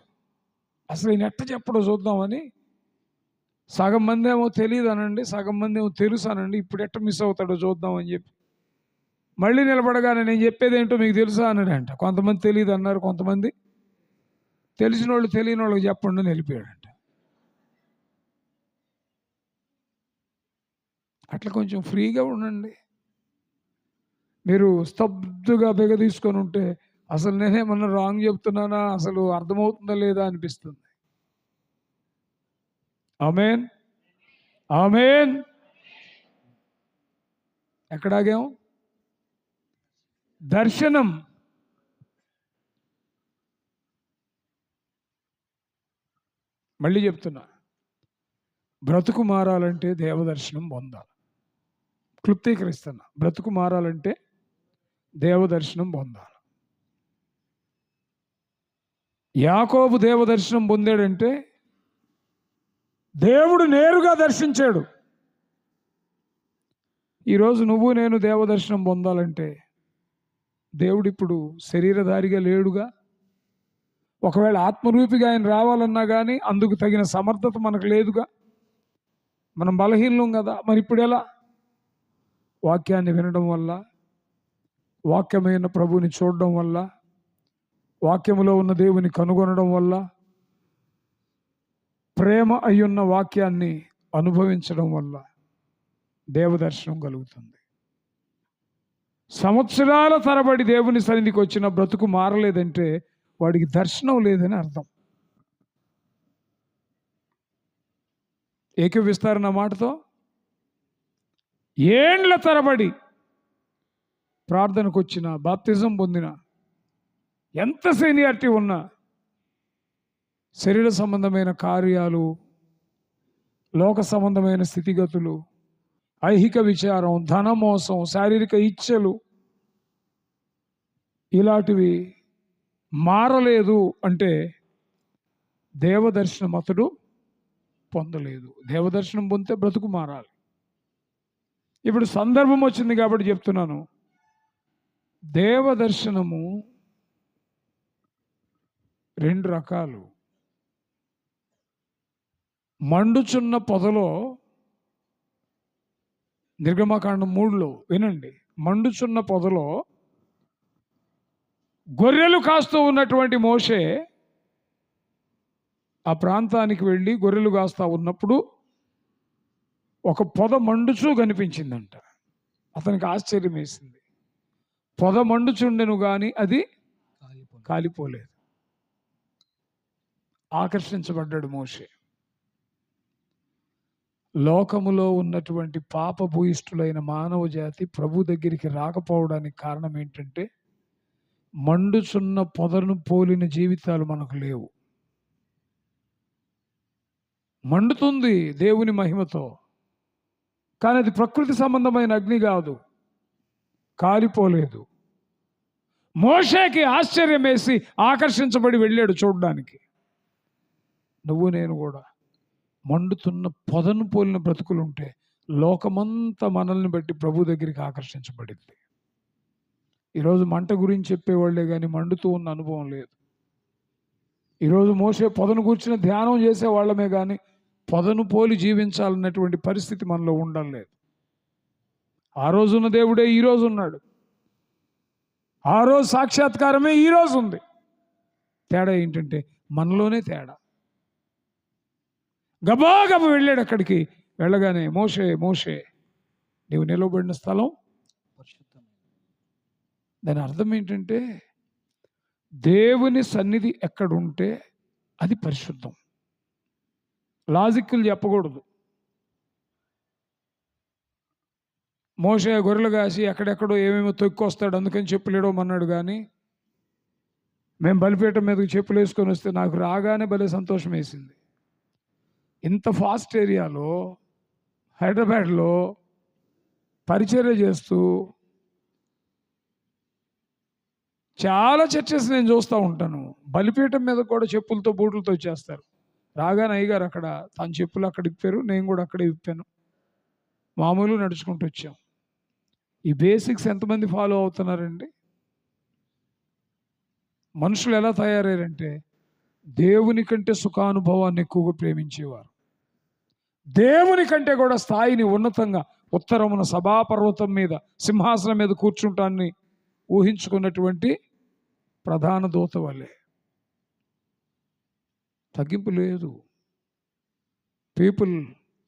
అసలు ఈయన ఎట్ట చెప్పడో చూద్దామని. సగం మంది ఏమో తెలియదు అనండి, సగం మంది ఏమో తెలుసు అనండి, ఇప్పుడు ఎట్ట మిస్ అవుతాడో చూద్దామని చెప్పి మళ్ళీ నిలబడగానే నేను చెప్పేది ఏంటో మీకు తెలుసా అన్నాడంట. కొంతమంది తెలియదు అన్నారు, కొంతమంది తెలిసిన వాళ్ళు తెలియని వాళ్ళకి చెప్పండి అని వెళ్ళిపోయాడంట. అట్లా కొంచెం ఫ్రీగా ఉండండి. మీరు స్తబ్దుగా బిగ తీసుకొని ఉంటే అసలు నేనేమన్నా రాంగ్ చెప్తున్నానా, అసలు అర్థమవుతుందా లేదా అనిపిస్తుంది. ఆమేన్, ఆమేన్. ఎక్కడాగాం? దర్శనం. మళ్ళీ చెప్తున్నా, బ్రతుకు మారాలంటే దేవదర్శనం పొందాలి. క్లుప్తీకరిస్తున్నా, బ్రతుకు మారాలంటే దేవదర్శనం పొందాలి. యాకోబు దేవదర్శనం పొందాడంటే దేవుడు నేరుగా దర్శించాడు. ఈరోజు నువ్వు నేను దేవదర్శనం పొందాలంటే దేవుడు ఇప్పుడు శరీరధారిగా లేడుగా. ఒకవేళ ఆత్మరూపిగా ఆయన రావాలన్నా కానీ అందుకు తగిన సమర్థత మనకు లేదుగా. మనం బలహీనం కదా. మరి ఇప్పుడు ఎలా? వాక్యాన్ని వినడం వల్ల, వాక్యమైన ప్రభువుని చూడడం వల్ల, వాక్యములో ఉన్న దేవుని కనుగొనడం వల్ల, ప్రేమ అయ్యున్న వాక్యాన్ని అనుభవించడం వల్ల దేవదర్శనం కలుగుతుంది. సంవత్సరాల తరబడి దేవుని సన్నిధికి వచ్చిన బ్రతుకు మారలేదంటే వాడికి దర్శనం లేదని అర్థం. ఏకీవిస్తారన్న మాటతో? ఏండ్ల తరబడి ప్రార్థనకు వచ్చిన, బాప్తిజం పొందిన, ఎంత సీనియారిటీ ఉన్నా శరీర సంబంధమైన కార్యాలు, లోక సంబంధమైన స్థితిగతులు, ఐహిక విచారం, ధనమోసం, శారీరక ఇచ్ఛలు, ఇలాంటివి మారలేదు అంటే దేవదర్శనం అతడు పొందలేదు. దేవదర్శనం పొందితే బ్రతుకు మారాలి. ఇప్పుడు సందర్భం వచ్చింది కాబట్టి చెప్తున్నాను. దేవదర్శనము 2 రకాలు. మండుచున్న పొదలో, నిర్గమకాండం 3లో వినండి, మండుచున్న పొదలో గొర్రెలు కాస్తూ ఉన్నటువంటి మోషే ఆ ప్రాంతానికి వెళ్ళి గొర్రెలు కాస్తా ఉన్నప్పుడు ఒక పొద మండుచూ కనిపించిందంట. అతనికి ఆశ్చర్యం వేసింది. పొద మండుచుండెను కానీ అది కాలిపోలేదు. ఆకర్షించబడ్డాడు మోషే. లోకములో ఉన్నటువంటి పాపభూయిష్ఠులైన మానవ జాతి ప్రభు దగ్గరికి రాకపోవడానికి కారణం ఏంటంటే మండుచున్న పొదను పోలిన జీవితాలు మనకు లేవు. మండుతుంది దేవుని మహిమతో, కానీ అది ప్రకృతి సంబంధమైన అగ్ని కాదు, కాలిపోలేదు. మోషేకి ఆశ్చర్యం వేసి ఆకర్షించబడి వెళ్ళాడు చూడడానికి. నువ్వు నేను కూడా మండుతున్న పొదను పోలిన బ్రతుకులుంటే లోకమంతా మనల్ని బట్టి ప్రభు దగ్గరికి ఆకర్షించబడింది. ఈరోజు మంట గురించి చెప్పేవాళ్లే కానీ మండుతూ ఉన్న అనుభవం లేదు. ఈరోజు మోసే పొదను కూర్చుని ధ్యానం చేసేవాళ్ళమే కానీ పొదను పోలి జీవించాలన్నటువంటి పరిస్థితి మనలో ఉండలేదు. ఆ రోజున్న దేవుడే ఈరోజు ఉన్నాడు. ఆ రోజు సాక్షాత్కారమే ఈరోజు ఉంది. తేడా ఏంటంటే మనలోనే తేడా. గబాగబా వెళ్ళాడు అక్కడికి. వెళ్ళగానే మోషే మోషే నీవు నిలవబడిన స్థలం పరిశుద్ధం. దాని అర్థం ఏంటంటే దేవుని సన్నిధి ఎక్కడుంటే అది పరిశుద్ధం. లాజిక్లు చెప్పకూడదు. మోషే గొర్రెలు కాసి ఎక్కడెక్కడో ఏమేమో తొక్కొస్తాడు అందుకని చెప్పులేడో అన్నాడు. కానీ మేము బలిపీఠం మీదకి చెప్పులు వేసుకొని వస్తే నాకు రాగానే భలే సంతోషం వేసింది. ఇంత ఫాస్ట్ ఏరియాలో, హైదరాబాద్లో పరిచర్య చేస్తూ చాలా చర్చెస్ నేను చూస్తూ ఉంటాను. బలిపీఠం మీద కూడా చెప్పులతో బూట్లతో వచ్చేస్తారు. రాగానే అయ్యగారు అక్కడ తన చెప్పులు అక్కడ ఇప్పారు, నేను కూడా అక్కడే ఇప్పాను. మామూలు నడుచుకుంటూ వచ్చాం. ఈ బేసిక్స్ ఎంతమంది ఫాలో అవుతున్నారండి? మనుషులు ఎలా తయారయ్యారంటే దేవుని కంటే సుఖానుభవాన్ని ఎక్కువగా ప్రేమించేవారు. దేవుని కంటే కూడా స్థాయిని ఉన్నతంగా ఉత్తరమున సభాపర్వతం మీద సింహాసనం మీద కూర్చుంటాన్ని ఊహించుకున్నటువంటి ప్రధాన దూత వల్లే. తగ్గింపు లేదు. People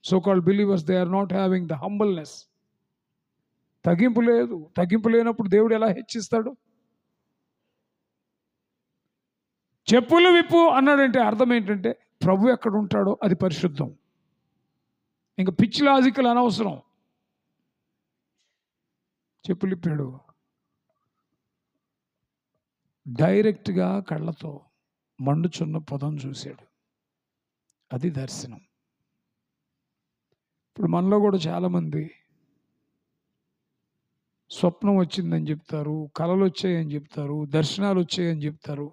so called believers they are not having the humbleness. తగ్గింపు లేదు. తగ్గింపు లేనప్పుడు దేవుడు ఎలా హెచ్చిస్తాడు? చెప్పులు విప్పు అన్నాడంటే అర్థం ఏంటంటే ప్రభు ఎక్కడ ఉంటాడో అది పరిశుద్ధం. ఇంకా పిచ్చి లాజికల్ అనవసరం. చెప్పులు ఇప్పాడు. డైరెక్ట్గా కళ్ళతో మండుచున్న పొదం చూశాడు. అది దర్శనం. ఇప్పుడు మనలో కూడా చాలామంది స్వప్నం వచ్చిందని చెప్తారు, కళలు వచ్చాయని చెప్తారు, దర్శనాలు వచ్చాయని చెప్తారు.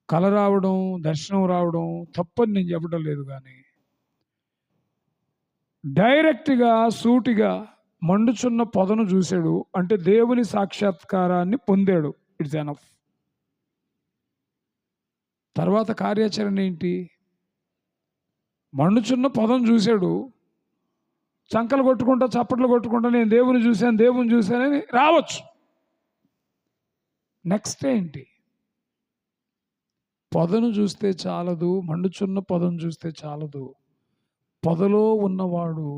కళ రావడం, దర్శనం రావడం తప్పని నేను చెప్పడం లేదు, కానీ డైరెక్ట్గా సూటిగా మండుచున్న పొదను చూశాడు అంటే దేవుని సాక్షాత్కారాన్ని పొందాడు. It's enough. తర్వాత కార్యాచరణ ఏంటి? మండుచున్న పొదను చూశాడు, చంకలు కొట్టుకుంటా చప్పట్లు కొట్టుకుంటా నేను దేవుని చూశానని రావచ్చు. నెక్స్ట్ ఏంటి? పొదను చూస్తే చాలదు, మండుచున్న పొదను చూస్తే చాలదు. పొదలో ఉన్నవాడు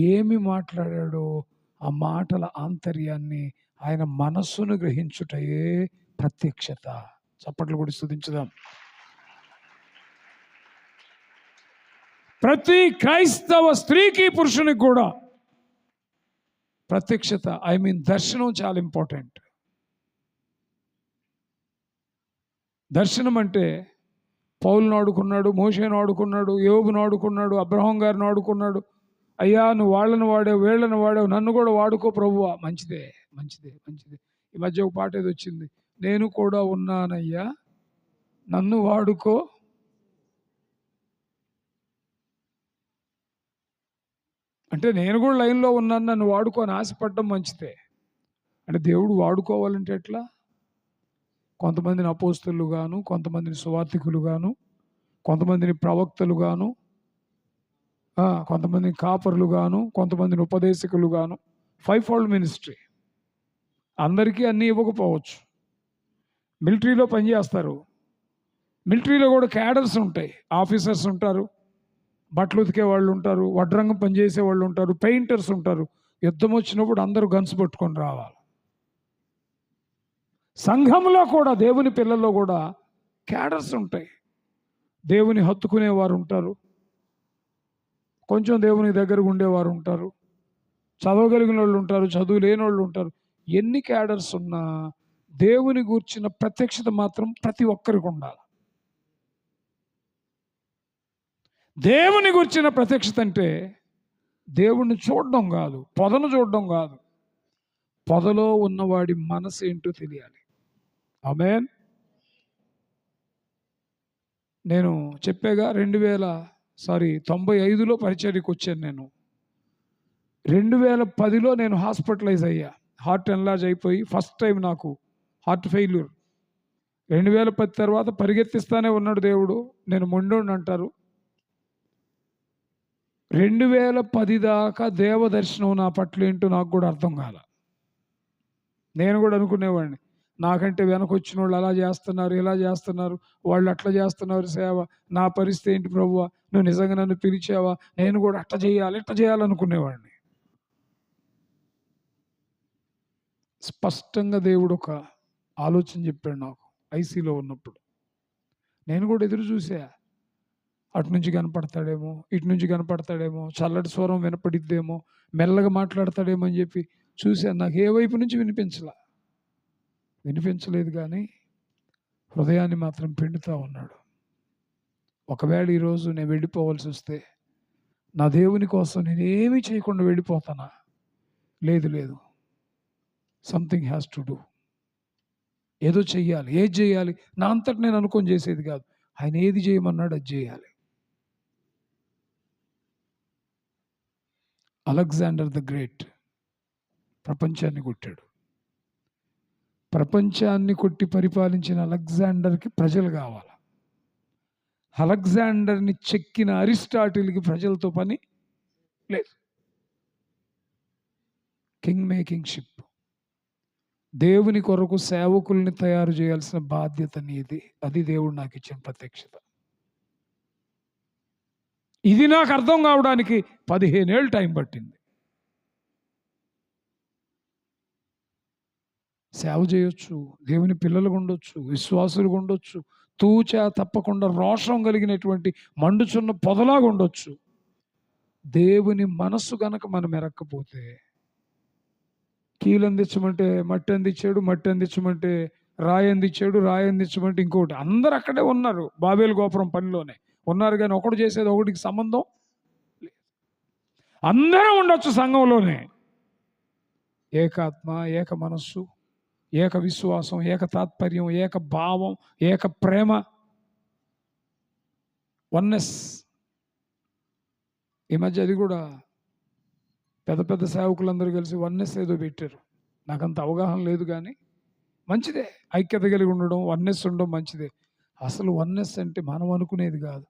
ఏమి మాట్లాడాడో ఆ మాటల ఆంతర్యాన్ని, ఆయన మనస్సును గ్రహించుటయే ప్రత్యక్షత. చప్పట్లు కూడా స్తుతించుదాం. ప్రతి క్రైస్తవ స్త్రీకి పురుషునికి కూడా ప్రత్యక్షత, దర్శనం చాలా ఇంపార్టెంట్. దర్శనం అంటే పౌలును ఆడుకున్నాడు, మోషేను ఆడుకున్నాడు, యోబును ఆడుకున్నాడు, అబ్రహాం గారిని ఆడుకున్నాడు. అయ్యా నువ్వు వాళ్ళను వాడావు, వీళ్ళను వాడావు, నన్ను కూడా వాడుకో ప్రభువా. మంచిదే మంచిదే మంచిదే. ఈ మధ్య ఒక పాట ఏదో వచ్చింది, నేను కూడా ఉన్నానయ్యా నన్ను వాడుకో. అంటే నేను కూడా లైన్లో ఉన్నాను, నన్ను వాడుకో అని ఆశపడడం మంచిదే. అంటే దేవుడు వాడుకోవాలంటే ఎట్లా? కొంతమందిని అపోస్తలు గాను, కొంతమందిని సువార్థికులు గాను, కొంతమందిని ప్రవక్తలు గాను, కొంతమందిని కాపరులు గాను, కొంతమందిని ఉపదేశకులు గాను. 5-fold ministry. అందరికీ అన్నీ ఇవ్వకపోవచ్చు. మిలిటరీలో పనిచేస్తారు, మిలిటరీలో కూడా క్యాడర్స్ ఉంటాయి. ఆఫీసర్స్ ఉంటారు, బట్టలు ఉతికే వాళ్ళు ఉంటారు, వడ్రంగం పనిచేసే వాళ్ళు ఉంటారు, పెయింటర్స్ ఉంటారు. యుద్ధం వచ్చినప్పుడు అందరూ గన్స్ పట్టుకొని రావాలి. సంఘంలో కూడా దేవుని పిల్లల్లో కూడా క్యాడర్స్ ఉంటాయి. దేవుని హత్తుకునేవారు ఉంటారు, కొంచెం దేవుని దగ్గరకు ఉండేవారు ఉంటారు, చదవగలిగిన వాళ్ళు ఉంటారు, చదువు లేని వాళ్ళు ఉంటారు. ఎన్ని క్యాడర్స్ ఉన్నా దేవుని గూర్చిన ప్రత్యక్షత మాత్రం ప్రతి ఒక్కరికి ఉండాలి. దేవుని గూర్చిన ప్రత్యక్షత అంటే దేవుణ్ణి చూడడం కాదు, పొదను చూడడం కాదు, పొదలో ఉన్నవాడి మనసు ఏంటో తెలియాలి. ఆమేన్. నేను చెప్పాగా 95లో పరిచర్యకు వచ్చాను. నేను 2010లో నేను హాస్పిటలైజ్ అయ్యా. హార్ట్ ఎన్లార్జ్ అయిపోయి ఫస్ట్ టైం నాకు హార్ట్ ఫెయిల్యూర్. 2010 తర్వాత పరిగెత్తిస్తానే ఉన్నాడు దేవుడు. నేను మొండోడిని అంటారు. 2010 దాకా దేవదర్శనం నా పట్ల ఏంటో నాకు కూడా అర్థం కాల. నేను కూడా అనుకునేవాడిని, నాకంటే వెనకొచ్చిన వాళ్ళు అలా చేస్తున్నారు, ఇలా చేస్తున్నారు, వాళ్ళు అట్లా చేస్తున్నారు సేవ, నా పరిస్థితి ఏంటి ప్రభువా, నువ్వు నిజంగా నన్ను పిలిచావా, నేను కూడా అట్లా చేయాలి ఇట్లా చేయాలనుకునేవాడిని. స్పష్టంగా దేవుడు ఒక ఆలోచన చెప్పాడు నాకు ఐసీలో ఉన్నప్పుడు. నేను కూడా ఎదురు చూసా, అటు నుంచి కనపడతాడేమో, ఇటు నుంచి కనపడతాడేమో, చల్లటి స్వరం వినపడిద్దేమో, మెల్లగా మాట్లాడతాడేమో అని చెప్పి చూశాను. నాకు ఏ వైపు నుంచి వినిపించలేదు, కానీ హృదయాన్ని మాత్రం పిండుతూ ఉన్నాడు. ఒకవేళ ఈరోజు నేను వెళ్ళిపోవాల్సి వస్తే నా దేవుని కోసం నేనేమీ చేయకుండా వెళ్ళిపోతానా? లేదు, సంథింగ్ హ్యాస్ టు డూ. ఏదో చెయ్యాలి. ఏది చేయాలి? నా అంతట నేను అనుకొని చేసేది కాదు. ఆయన ఏది చేయమన్నాడు అది చేయాలి. అలెగ్జాండర్ ద గ్రేట్ ప్రపంచాన్ని కొట్టాడు. ప్రపంచాన్ని కొట్టి పరిపాలించిన అలెగ్జాండర్కి ప్రజలు కావాలి. అలెగ్జాండర్ని చెక్కిన అరిస్టాటిల్కి ప్రజలతో పని లేదు. King making ship. దేవుని కొరకు సేవకుల్ని తయారు చేయాల్సిన బాధ్యత నీది. అది దేవుడు నాకు ఇచ్చిన ప్రత్యక్షత. ఇది నాకు అర్థం కావడానికి 15 ఏళ్ళు టైం పట్టింది. సేవ చేయొచ్చు, దేవుని పిల్లలుగా ఉండొచ్చు, విశ్వాసులుగా ఉండొచ్చు, తూచా తప్పకుండా రోషం కలిగినటువంటి మండుచున్న పొదలాగా ఉండొచ్చు. దేవుని మనస్సు గనక మనం ఎరక్కపోతే, కీలు అందించమంటే మట్టి అందించాడు, మట్టి అందించమంటే రాయి అందించాడు, రాయి అందించమంటే ఇంకోటి. అందరు అక్కడే ఉన్నారు, బాబేలు గోపురం పనిలోనే ఉన్నారు, కానీ ఒకడు చేసేది ఒకటికి సంబంధం లేదు. అందరూ ఉండొచ్చు సంఘంలోనే. ఏకాత్మ, ఏక మనస్సు, ఏక విశ్వాసం, ఏక తాత్పర్యం, ఏక భావం, ఏక ప్రేమ, వన్నెస్. ఈ మధ్య అది కూడా పెద్ద పెద్ద సేవకులందరూ కలిసి వన్నెస్ ఏదో పెట్టారు. నాకంత అవగాహన లేదు, కానీ మంచిదే. ఐక్యత కలిగి ఉండడం, వన్నెస్ ఉండడం మంచిదే. అసలు వన్నెస్ అంటే మనం అనుకునేది కాదు,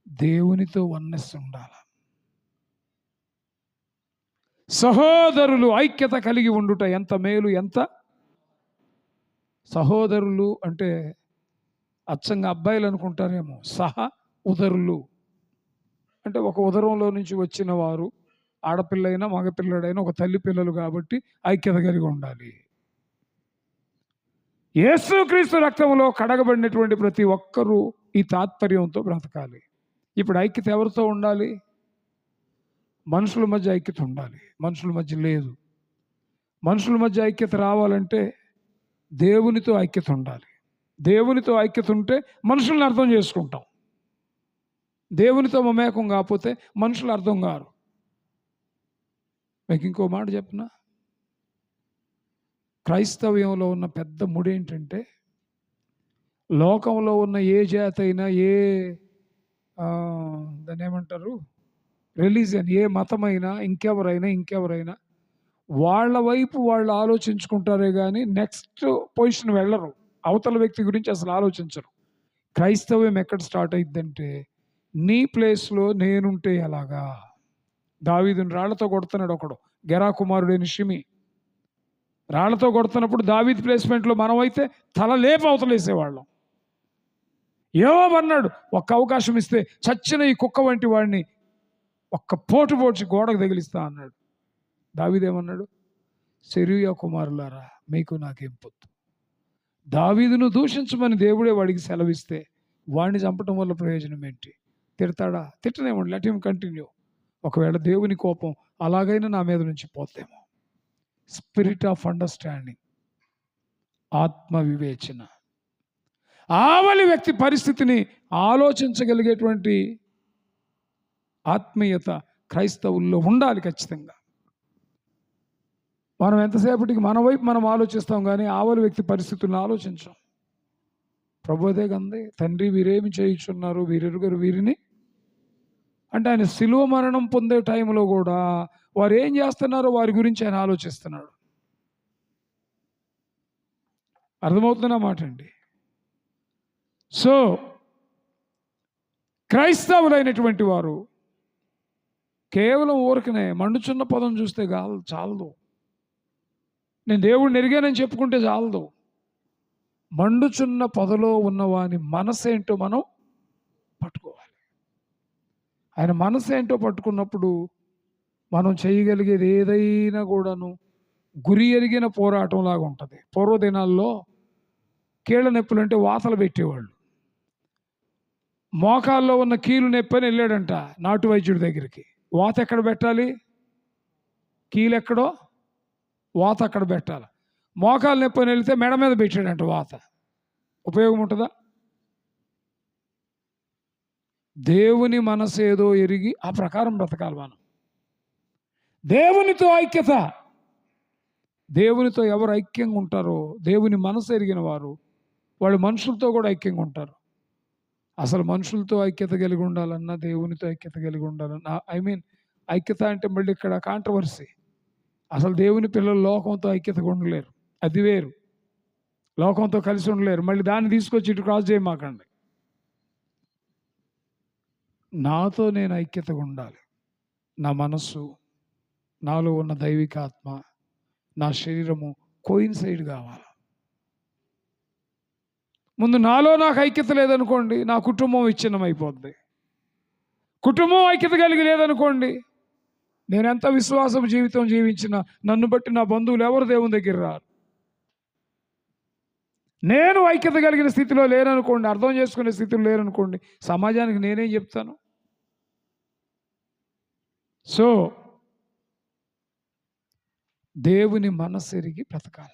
దేవునితో వన్నెస్ ఉండాలి. సహోదరులు ఐక్యత కలిగి ఉండుట ఎంత మేలు, ఎంత. సహోదరులు అంటే అచ్చంగా అబ్బాయిలు అనుకుంటారేమో. ఉదరులు అంటే ఒక ఉదరంలో నుంచి వచ్చిన వారు, ఆడపిల్లైనా మగపిల్లడైనా ఒక తల్లి పిల్లలు కాబట్టి ఐక్యత కలిగి ఉండాలి. యేసుక్రీస్తు రక్తంలో కడగబడినటువంటి ప్రతి ఒక్కరూ ఈ తాత్పర్యంతో బ్రతకాలి. ఇప్పుడు ఐక్యత ఎవరితో ఉండాలి? మనుషుల మధ్య ఐక్యత ఉండాలి. మనుషుల మధ్య లేదు. మనుషుల మధ్య ఐక్యత రావాలంటే దేవునితో ఐక్యత ఉండాలి. దేవునితో ఐక్యత ఉంటే మనుషుల్ని అర్థం చేసుకుంటాం. దేవునితో మమేకం కాకపోతే మనుషులు అర్థం కారు. మీకు ఇంకో మాట చెప్పనా? క్రైస్తవ్యంలో ఉన్న పెద్ద ముడేంటంటే, లోకంలో ఉన్న ఏ జాతి అయినా, దాన్ని ఏమంటారు, రిలీజియన్, ఏ మతమైనా, ఇంకెవరైనా వాళ్ళ వైపు వాళ్ళు ఆలోచించుకుంటారే కానీ నెక్స్ట్ పొజిషన్ వెళ్ళరు. అవతల వ్యక్తి గురించి అసలు ఆలోచించరు. క్రైస్తవ్యం ఎక్కడ స్టార్ట్ అయిద్దంటే, నీ ప్లేస్లో నేనుంటే ఎలాగా. దావీదుని రాళ్లతో కొడుతున్నాడు ఒకడు, గెరా కుమారుడైన షిమి. రాళ్లతో కొడుతున్నప్పుడు దావీదు ప్లేస్మెంట్లో మనమైతే తల లేపి అవతలేసేవాళ్ళం. యోవాబు అన్నాడు, ఒక్క అవకాశం ఇస్తే చచ్చిన ఈ కుక్క వంటి వాడిని ఒక్క పోటు పోడ్చి గోడకు తగిలిస్తా అన్నాడు. దావీదేమన్నాడు? సెరూయా కుమారులారా, మీకు నాకేం పొత్తు. దావీదును దూషించమని దేవుడే వాడికి సెలవిస్తే వాడిని చంపటం వల్ల ప్రయోజనం ఏంటి? తిడతాడా? తిట్టనేమండి, లెట్ హిమ్ కంటిన్యూ. ఒకవేళ దేవుని కోపం అలాగైనా నా మీద నుంచి పోతేమో. స్పిరిట్ ఆఫ్ అండర్స్టాండింగ్, ఆత్మ వివేచన, ఆవలి వ్యక్తి పరిస్థితిని ఆలోచించగలిగేటువంటి ఆత్మీయత క్రైస్తవుల్లో ఉండాలి ఖచ్చితంగా. మనం ఎంతసేపటికి మన వైపు మనం ఆలోచిస్తాం కానీ ఆవలి వ్యక్తి పరిస్థితులను ఆలోచించాం. ప్రభు అదే కంది, తండ్రి వీరేమి చేయుచున్నారు వీరెరుగరు వీరిని. అంటే ఆయన శిలువ మరణం పొందే టైంలో కూడా వారు ఏం చేస్తున్నారో వారి గురించి ఆయన ఆలోచిస్తున్నాడు. అర్థమవుతున్న మాట అండి. సో క్రైస్తవులైనటువంటి వారు కేవలం ఊరికనే మండుచున్న పదం చూస్తే చాలదు. నేను దేవుడిని ఎరిగానని చెప్పుకుంటే చాలదు. మండుచున్న పొదలో ఉన్నవాని మనసేంటో మనం పట్టుకోవాలి. ఆయన మనసేంటో పట్టుకున్నప్పుడు మనం చేయగలిగేది ఏదైనా కూడాను గురి ఎరిగిన పోరాటం లాగా ఉంటుంది. పూర్వదినాల్లో కీళ్ళ నొప్పులు అంటే వాతలు పెట్టేవాళ్ళు. మోకాల్లో ఉన్న కీలు నొప్పి అని వెళ్ళాడంట నాటు వైద్యుడి దగ్గరికి. వాత ఎక్కడ పెట్టాలి? కీలు ఎక్కడో వాత అక్కడ పెట్టాలి. మోకాలు నొప్పి అని వెళితే మెడ మీద పెట్టాడంట వాత. ఉపయోగం ఉంటుందా? దేవుని మనసు ఏదో ఎరిగి ఆ ప్రకారం బ్రతకాలి మనం. దేవునితో ఐక్యత దేవునితో ఎవరు ఐక్యంగా ఉంటారో, దేవుని మనసు ఎరిగిన వారు, వాళ్ళు మనుషులతో కూడా ఐక్యంగా ఉంటారు. అసలు మనుషులతో ఐక్యత కలిగి ఉండాలన్నా, దేవునితో ఐక్యత కలిగి ఉండాలన్నా, ఐక్యత అంటే మళ్ళీ ఇక్కడ కాంట్రవర్సీ. అసలు దేవుని పిల్లలు లోకంతో ఐక్యతగా ఉండలేరు, అది వేరు. లోకంతో కలిసి ఉండలేరు. మళ్ళీ దాన్ని తీసుకొచ్చి ఇటు క్రాస్ చేయమాకండి. నాతో నేను ఐక్యతగా ఉండాలి. నా మనస్సు, నాలో ఉన్న దైవిక ఆత్మ, నా శరీరము కోయిన్సైడ్ కావాలి. ముందు నాలో నాకు ఐక్యత లేదనుకోండి, నా కుటుంబం విచ్ఛిన్నమైపోద్ది. కుటుంబం ఐక్యత కలిగి లేదనుకోండి, నేను ఎంత విశ్వాసం జీవితం జీవించినా నన్ను బట్టి నా బంధువులు ఎవరు దేవుని దగ్గర రారు. నేను ఐక్యత కలిగిన స్థితిలో లేననుకోండి, అర్థం చేసుకునే స్థితిలో లేననుకోండి, సమాజానికి నేనేం చెప్తాను? సో దేవుని మనస్సు ఎరిగి బ్రతకాల.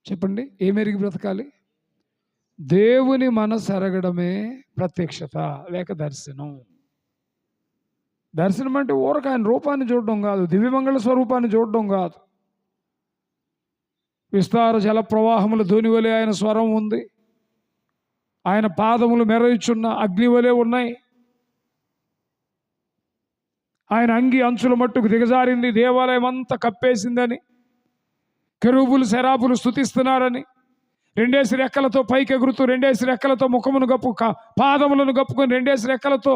చెప్పండి, ఏమెరిగి బ్రతకాలి? దేవుని మనస్సు ఎరగడమే ప్రత్యక్షత లేక దర్శనం. దర్శనం అంటే ఊరక ఆయన రూపాన్ని చూడడం కాదు, దివ్యమంగళ స్వరూపాన్ని చూడడం కాదు. విస్తార జల ప్రవాహముల ధ్వని వలె ఆయన స్వరం ఉంది. ఆయన పాదములు మెరయుచున్న అగ్ని వలె ఉన్నాయి. ఆయన అంగి అంచుల మట్టుకు దిగజారింది, దేవాలయం అంతా కప్పేసిందని, కెరూబులు శరాబులు స్తుతిస్తున్నారని, రెండేసి రెక్కలతో పైకి ఎగురుతూ, రెండేసి రెక్కలతో ముఖమును పాదములను కప్పుకొని, రెండేసి రెక్కలతో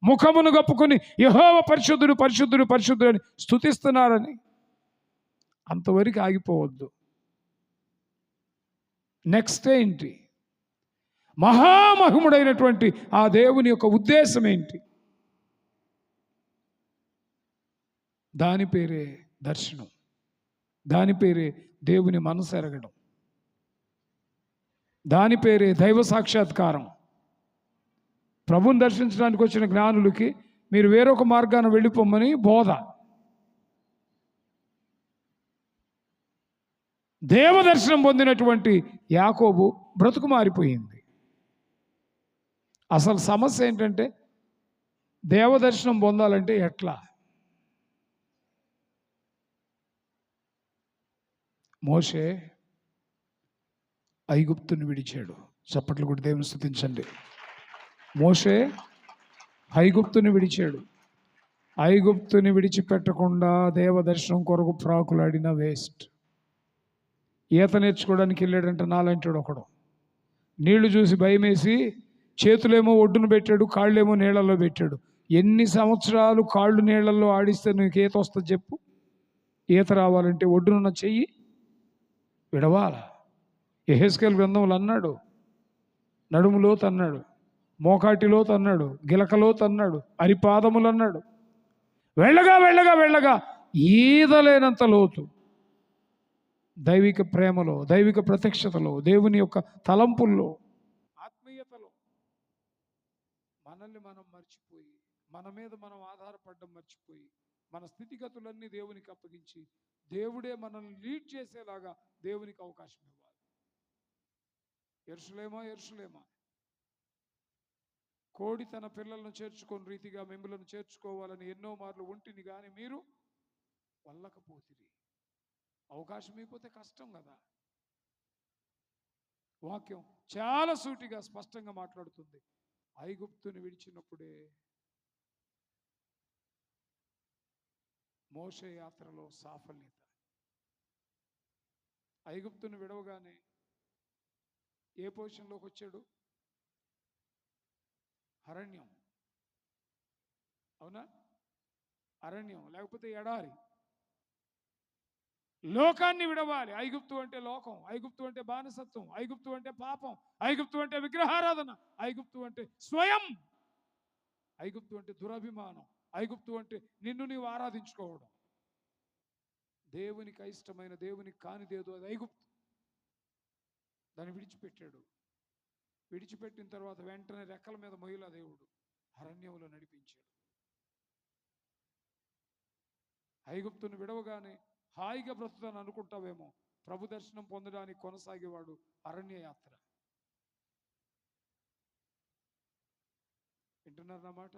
ముఖమును కప్పుకొని యెహోవా పరిశుద్ధుడు పరిశుద్ధుడు పరిశుద్ధుడు అని స్తుతిస్తున్నారని. అంతవరకు ఆగిపోవద్దు. నెక్స్ట్ ఏంటి? మహామహిముడైనటువంటి ఆ దేవుని యొక్క ఉద్దేశం ఏంటి? దాని పేరే దర్శనం. దాని పేరే దేవుని మనసు ఎరగడం. దాని పేరే దైవ సాక్షాత్కారం. ప్రభుని దర్శించడానికి వచ్చిన జ్ఞానులకి మీరు వేరొక మార్గాన వెళ్ళిపోమని బోధ. దేవదర్శనం పొందినటువంటి యాకోబు బ్రతుకు మారిపోయింది. అసలు సమస్య ఏంటంటే, దేవదర్శనం పొందాలంటే ఎట్లా? మోషే ఐగుప్తుని విడిచాడు. చప్పట్లు కూడా దేవుని స్తుతించండి. మోషే ఐగుప్తుని విడిచాడు. ఐగుప్తుని విడిచిపెట్టకుండా దేవదర్శనం కొరకు ప్రాకులాడిన వేస్ట్. ఈత నేర్చుకోవడానికి వెళ్ళాడంట నాలంటాడు ఒకడు. నీళ్లు చూసి భయమేసి చేతులేమో ఒడ్డును పెట్టాడు, కాళ్ళేమో నీళ్ళల్లో పెట్టాడు. ఎన్ని సంవత్సరాలు కాళ్ళు నీళ్ళల్లో ఆడిస్తే నీకు ఈత వస్తుంది చెప్పు? ఈత రావాలంటే ఒడ్డునున్న చెయ్యి విడవాల. యెహెజ్కేలు గ్రంథంలో అన్నాడు, నడుములో తన్నాడు, మోకాటిలో తన్నాడు, గిలకలో తన్నాడు, అరిపాదములు అన్నాడు. వెళ్ళగా వెళ్ళగా వెళ్ళగా ఈదలేనంత లోతు దైవిక ప్రేమలో, దైవిక ప్రత్యక్షతలో, దేవుని యొక్క తలంపుల్లో, ఆత్మీయతలో మనల్ని మనం మర్చిపోయి, మన మీద మనం ఆధారపడడం మర్చిపోయి, మన స్థితిగతులన్నీ దేవునికి అప్పగించి, దేవుడే మనల్ని లీడ్ చేసేలాగా దేవునికి అవకాశం ఇవ్వాలి. యెరూషలేమా యెరూషలేమా, కోడి తన పిల్లలను చేర్చుకొని రీతిగా మిమ్మల్ని చేర్చుకోవాలని ఎన్నో మార్లు ఒంటిని కానీ మీరు వల్లకపోతిరి. అవకాశం అయిపోతే కష్టం కదా. వాక్యం చాలా సూటిగా స్పష్టంగా మాట్లాడుతుంది. ఐగుప్తుని విడిచినప్పుడే మోషే యాత్రలో సాఫల్యత. ఐగుప్తుని విడవగానే ఏ పొజిషన్లోకి వచ్చాడు? అరణ్యం. అవునా? అరణ్యం లేకపోతే ఎడారి. లోకాన్ని విడవాలి. ఐగుప్తు అంటే లోకం, ఐగుప్తు అంటే బానిసత్వం, ఐగుప్తు అంటే పాపం, ఐగుప్తు అంటే విగ్రహారాధన, ఐగుప్తు అంటే స్వయం, ఐగుప్తు అంటే దురభిమానం, ఐగుప్తు అంటే నిన్ను నీవు ఆరాధించుకోవడం. దేవునికి అయిష్టమైన, దేవునికి కానిదేదో అది ఐగుప్తు. దాన్ని విడిచిపెట్టాడు. విడిచిపెట్టిన తర్వాత వెంటనే రెక్కల మీద మహిళా దేవుడు అరణ్యంలో నడిపించాడు. ఐగుప్తును విడవగానే హాయిగా బ్రతుకుతాను అనుకుంటావేమో, ప్రభు దర్శనం పొందడానికి కొనసాగేవాడు అరణ్య యాత్ర. వింటున్నారన్నమాట.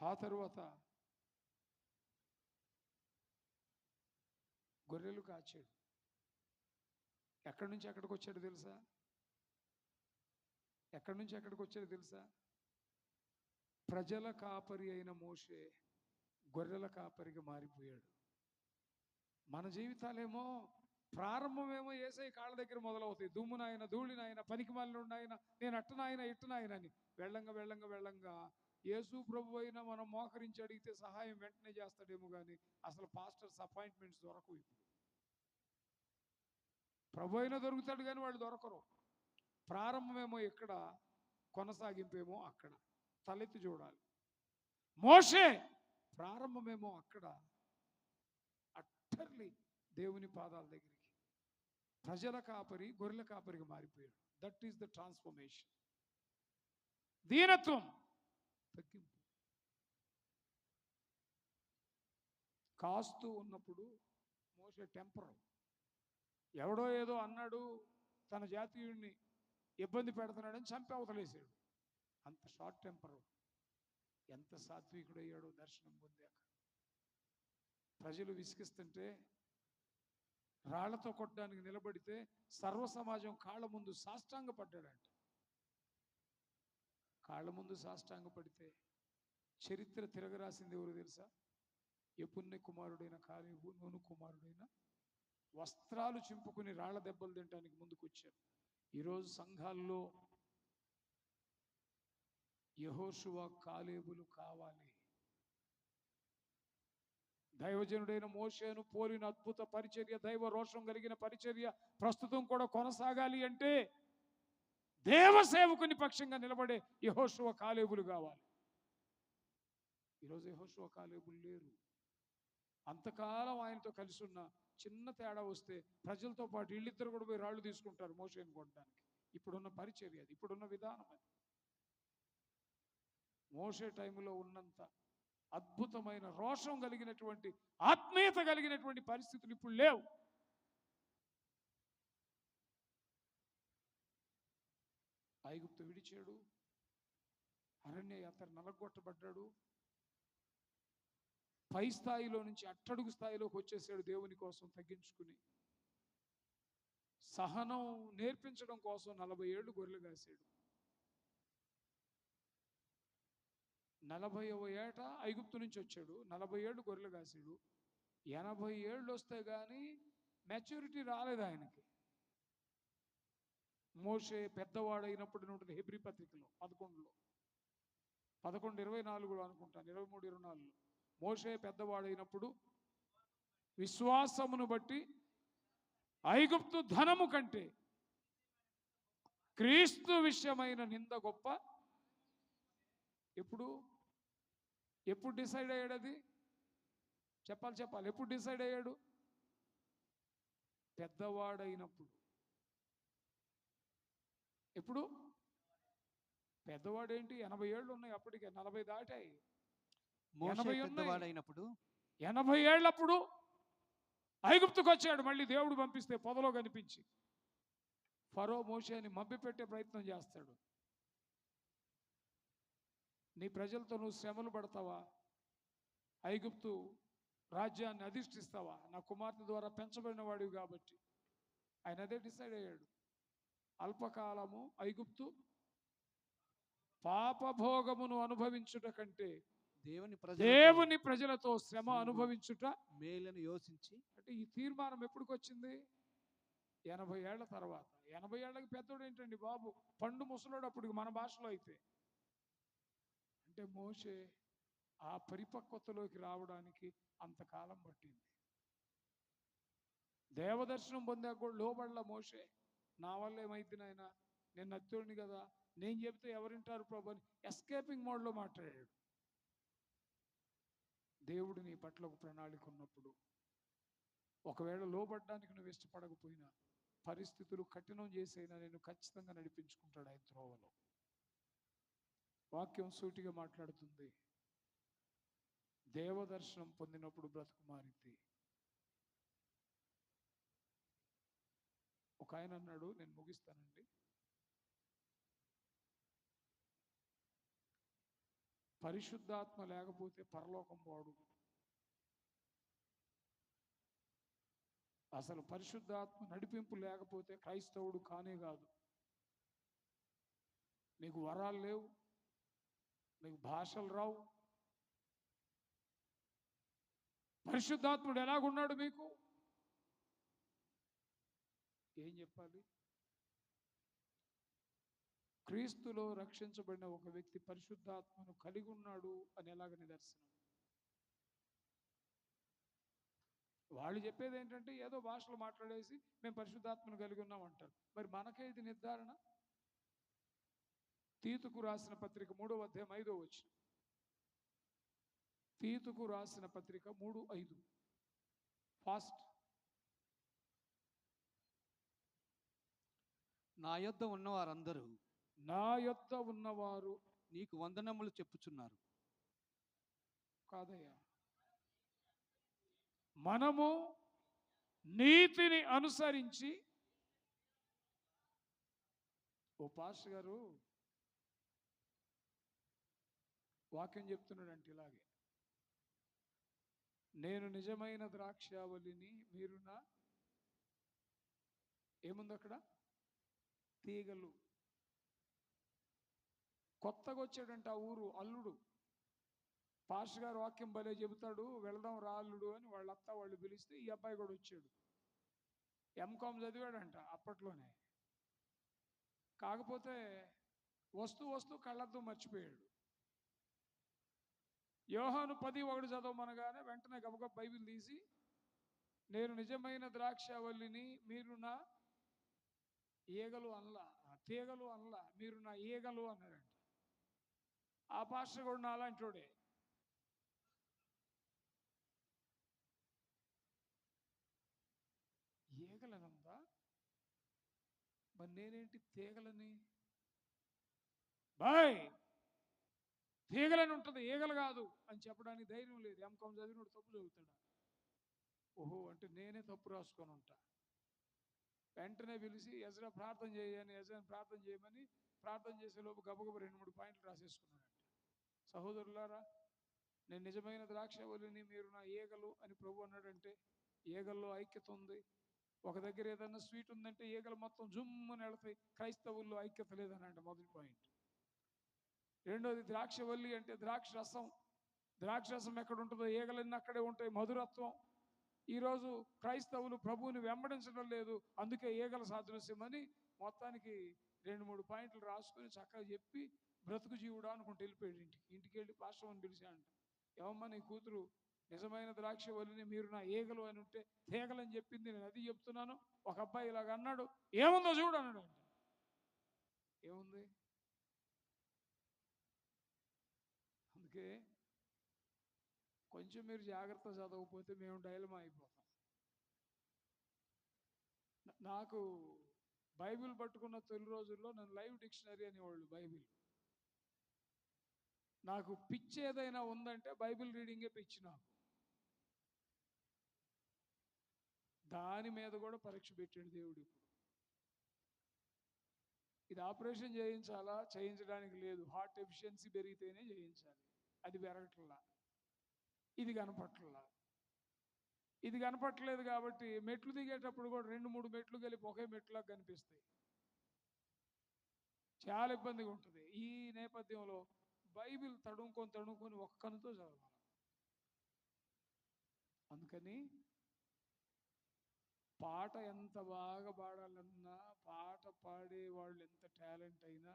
ఆ తరువాత గొర్రెలు కాచాడు. ఎక్కడి నుంచి ఎక్కడికి వచ్చాడు తెలుసా? ఎక్కడి నుంచి ఎక్కడికి వచ్చాడు తెలుసా? ప్రజల కాపరి అయిన మోషే గొర్రెల కాపరిగా మారిపోయాడు. మన జీవితాలేమో ప్రారంభమేమో యేసయ్య కాళ్ళ దగ్గర మొదలవుతాయి. దుమ్మునాయన, ధూళినాయన, పనికి మాలిన, నేను అట్టనాయన ఇట్టనాయన అని వెళ్ళంగా వెళ్ళంగా వెళ్ళంగా యేసు ప్రభు అయినా మనం మోకరించి అడిగితే సహాయం వెంటనే చేస్తాడేమో కానీ అసలు పాస్టర్స్ అపాయింట్మెంట్స్ దొరకవు. ఇప్పుడు ప్రభు అయినా దొరుకుతాడు కానీ వాళ్ళు దొరకరు. ప్రారంభమేమో ఇక్కడ, కొనసాగింపేమో అక్కడ. తలెత్తి చూడాలి. మోషే ప్రారంభమేమో అక్కడ, అట్టర్లీ దేవుని పాదాల దగ్గరికి ప్రజల కాపరి గొర్రెల కాపరిగా మారిపోయాడు. That is the transformation. దీనత్వం, తగ్గింపు. కాస్తూ ఉన్నప్పుడు మోషే టెంపర్. ఎవడో ఏదో అన్నాడు, తన జాతీయుడిని ఇబ్బంది పెడుతున్నాడని చంపి అవతలేసాడు. అంత షార్ట్ టెంపర్. ఎంత సాత్వికుడయ్యాడో దర్శనం పొందాక. ప్రజలు విసిగిస్తుంటే రాళ్లతో కొట్టడానికి నిలబడితే సర్వ సమాజం కాళ్ళ ముందు సాష్టాంగ పడ్డాడంట. కాళ్ళ ముందు సాష్టాంగ పడితే చరిత్ర తిరగరాసింది ఎవరు తెలుసా? యెఫున్నె కుమారుడైన కాలేబు, నూను కుమారుడైన వస్త్రాలు చింపుకుని రాళ్ల దెబ్బలు తినడానికి ముందుకు వచ్చారు. ఈరోజు సంఘాల్లో యెహోషువ, కాలేబులు కావాలి. దైవజనుడైన మోషేను పోలిన అద్భుత పరిచర్య, దైవ రోషం కలిగిన పరిచర్య ప్రస్తుతం కూడా కొనసాగాలి అంటే దేవసేవకుని పక్షంగా నిలబడే యెహోషువ, కాలేబులు కావాలి. ఈరోజు యెహోషువ, కాలేబులు లేరు. అంతకాలం ఆయనతో కలిసి ఉన్న చిన్న తేడా వస్తే ప్రజలతో పాటు వీళ్ళిద్దరు కూడా పోయి రాళ్ళు తీసుకుంటారు మోషేను కొట్టడానికి. ఇప్పుడున్న పరిచర్య అది, ఇప్పుడున్న విధానం అది. మోషే టైంలో ఉన్నంత అద్భుతమైన రోషం కలిగినటువంటి, ఆత్మీయత కలిగినటువంటి పరిస్థితులు ఇప్పుడు లేవు. ఐగుప్తు విడిచాడు, అరణ్య యాత్ర నలగొట్టబడ్డాడు, పై స్థాయిలో నుంచి అట్టడుగు స్థాయిలోకి వచ్చేసాడు. దేవుని కోసం తగ్గించుకుని సహనం నేర్పించడం కోసం 40 ఏళ్ళు గొర్రెలు కాసాడు. 40వ ఏట ఐగుప్తు నుంచి వచ్చాడు, 40 ఏళ్ళు గొర్రెలు కాసాడు. 80 ఏళ్ళు వస్తే కానీ మెచ్యూరిటీ రాలేదు ఆయనకి. మోషే పెద్దవాడైనప్పుడు ఉంటుంది హెబ్రీ పత్రికలో 11లో 11:24 అనుకుంటాను, 23-24లో మోషే పెద్దవాడైనప్పుడు విశ్వాసమును బట్టి ఐగుప్తు ధనము కంటే క్రీస్తు విషయమైన నింద గొప్ప. ఎప్పుడు డిసైడ్ అయ్యాడు? అది చెప్పాలి. ఎప్పుడు డిసైడ్ అయ్యాడు? పెద్దవాడైనప్పుడు. ఎప్పుడు? పెద్దవాడేంటి, 80 ఏళ్ళు ఉన్నాయి అప్పటికే, 40 దాటాయి. 80 పెద్దవాడైనప్పుడు 80 ఏళ్ళప్పుడు ఐగుప్తుకు వచ్చాడు. మళ్ళీ దేవుడు పంపిస్తే పొదలో కనిపించి ఫరో మోషేని మభ్యపెట్టే ప్రయత్నం చేస్తాడు. నీ ప్రజలతో నువ్వు శ్రమలు పడతావా? ఐగుప్తు రాజ్యాన్ని అధిష్ఠిస్తావా? నా కుమార్తె ద్వారా పెంచబడిన వాడివి కాబట్టి. ఆయన అదే డిసైడ్ అయ్యాడు. అల్పకాలము ఐగుప్తు పాపభోగమును అనుభవించుట కంటే దేవుని ప్రజలతో శ్రమ అనుభవించుట మేలను యోచించి. అంటే ఈ తీర్మానం ఎప్పటికి వచ్చింది? 80 ఏళ్ల తర్వాత. 80 ఏళ్ళకి పెద్దోడు ఏంటండి బాబు, పండు ముసలోడు అప్పుడు మన భాషలో అయితే. అంటే మోషే ఆ పరిపక్వతలోకి రావడానికి అంతకాలం పట్టింది. దేవదర్శనం పొందాక కూడా లోబడల మోషే. నా వల్ల ఏమైంది నాయన, నేను నత్తుడిని కదా, నేను చెప్తే ఎవరింటారు ప్రభు అని ఎస్కేపింగ్ మోడ్లో మాట్లాడాడు. దేవుడు నీ పట్ల ఒక ప్రణాళిక ఉన్నప్పుడు, ఒకవేళ లోబడ్డానికి నువ్వు ఇష్టపడకపోయినా పరిస్థితులు కఠినం చేసైనా నేను ఖచ్చితంగా నడిపించుకుంటాడు ఆయన త్రోవలో. వాక్యం సూటిగా మాట్లాడుతుంది. దేవదర్శనం పొందినప్పుడు బ్రతుకు మారింది. ఒక ఆయన అన్నాడు, నేను ముగిస్తానండి, పరిశుద్ధాత్మ లేకపోతే పరలోకం పోడు. అసలు పరిశుద్ధాత్మ నడిపింపు లేకపోతే క్రైస్తవుడు కానే కాదు. మీకు వరాలు లేవు, మీకు భాషలు రావు. పరిశుద్ధాత్ముడు ఎలాగున్నాడు మీకు? ఏం చెప్పాలి? క్రీస్తులో రక్షించబడిన ఒక వ్యక్తి పరిశుద్ధాత్మను కలిగి ఉన్నాడు అని ఎలాగ నిదర్శనం? వాళ్ళు చెప్పేది ఏంటంటే ఏదో భాషలు మాట్లాడేసి మేము పరిశుద్ధాత్మను కలిగి ఉన్నాం అంటారు. మరి మనకేది నిర్ధారణ? తీతుకు రాసిన పత్రిక 3వ అధ్యాయం 5వ వచనం. తీతుకు రాసిన పత్రిక 3:5. ఫాస్ట్. నా యొద్ద ఉన్నవారందరూ నా యొద్ద ఉన్నవారు నీకు వందనములు చెప్పుచున్నారు. కాదయ్యా, మనము నీతిని అనుసరించి. ఓ పాస్టర్ గారు వాక్యం చెప్తున్నాడంటే ఇలాగే, నేను నిజమైన ద్రాక్షావళిని, మీరు నా ఏముంది అక్కడ? తీగలు. కొత్తగా వచ్చాడంట ఆ ఊరు అల్లుడు. పాస్టర్ గారు వాక్యం భలే చెబుతాడు, వెళదాం రా అల్లుడు అని వాళ్ళ అత్త వాళ్ళు పిలిస్తే ఈ అబ్బాయి కూడా వచ్చాడు. ఎంకామ్ చదివాడంట అప్పట్లోనే. కాకపోతే వస్తూ కళ్ళద్దు మర్చిపోయాడు. యోహాను 10:1 చదవమనగానే వెంటనే గబగబ బైబిల్ తీసి, నేను నిజమైన ద్రాక్షావల్లిని, మీరు నా ఈగలు అనలా, తీగలు అనలా, మీరు నా ఈగలు అన్నాడంట. ఆ పాస్టర్ కూడా నా అలాంటోడే. ఈగలనందా? మరి నేనేంటి తీగలని? బాయ్, తీగలని ఉంటుంది, ఈగలు కాదు అని చెప్పడానికి ధైర్యం లేదు. ఎంకామ్ చదివినోడు తప్పు చదువుతాడా? ఓహో, అంటే నేనే తప్పు రాసుకొని ఉంటా. వెంటనే పిలిచి ఎజ్రా ప్రార్థన చేయని, ఎజ్రాని ప్రార్థన చేయమని ప్రార్థన చేసే లోపు గబగబ 2-3 పాయింట్లు రాసేసుకున్నాడంట. సహోదరులారా, నేను నిజమైన ద్రాక్షావళిని, మీరు నా ఈగలు అని ప్రభు అన్నాడంటే ఈగల్లో ఐక్యత ఉంది. ఒక దగ్గర ఏదన్నా స్వీట్ ఉందంటే ఈగలు మొత్తం జుమ్ముని వెళతాయి. క్రైస్తవుల్లో ఐక్యత లేదనంట, మొదటి పాయింట్. రెండోది, ద్రాక్షవల్లి అంటే ద్రాక్ష రసం. ద్రాక్ష రసం ఎక్కడ ఉంటుందో ఈగలన్నీ అక్కడే ఉంటాయి, మధురత్వం. ఈరోజు క్రైస్తవులు ప్రభువుని వెంబడించడం లేదు, అందుకే ఈగల సాదృశ్యమని మొత్తానికి 2-3 పాయింట్లు రాసుకొని చక్కగా చెప్పి బ్రతుకు జీవుడా అనుకుంటూ వెళ్ళిపోయాడు ఇంటికి వెళ్ళి పాస్టర్ని పిలిచాడంట. ఏమమ్మా, నీ కూతురు నిజమైన ద్రాక్షవల్లిని, మీరు నా ఈగలు అని ఉంటే తీగలని చెప్పింది, నేను అది చెప్తున్నాను. ఒక అబ్బాయి ఇలాగ అన్నాడు, ఏముందో చూడు అన్నాడు అంట. ఏముంది? అందుకే కొంచెం మీరు జాగ్రత్త చదవకపోతే మేము డైలమా అయిపోతాం. నాకు బైబిల్ పట్టుకున్న తొలి రోజుల్లో నన్ను లైవ్ డిక్షనరీ అనేవాళ్ళు. బైబిల్ నాకు పిచ్చి ఏదైనా ఉందంటే బైబిల్ రీడింగే పిచ్చి నాకు. దాని మీద కూడా పరీక్ష పెట్టాడు దేవుడు. ఇప్పుడు ఇది ఆపరేషన్ చేయించాలా? చేయించడానికి లేదు. హార్ట్ ఎఫిషియన్సీ పెరిగితేనే చేయించాలి. అది పెరగట్లా, ఇది కనపట్లా. ఇది కనపట్లేదు కాబట్టి మెట్లు దిగేటప్పుడు కూడా 2-3 మెట్లు కలిపి ఒకే మెట్లుగా కనిపిస్తాయి. చాలా ఇబ్బందిగా ఉంటుంది. ఈ నేపథ్యంలో బైబిల్ తడుముకొని ఒక్కనితో చదవాలి. అందుకని పాట ఎంత బాగా పాడాలన్నా, పాట పాడే వాళ్ళు ఎంత టాలెంట్ అయినా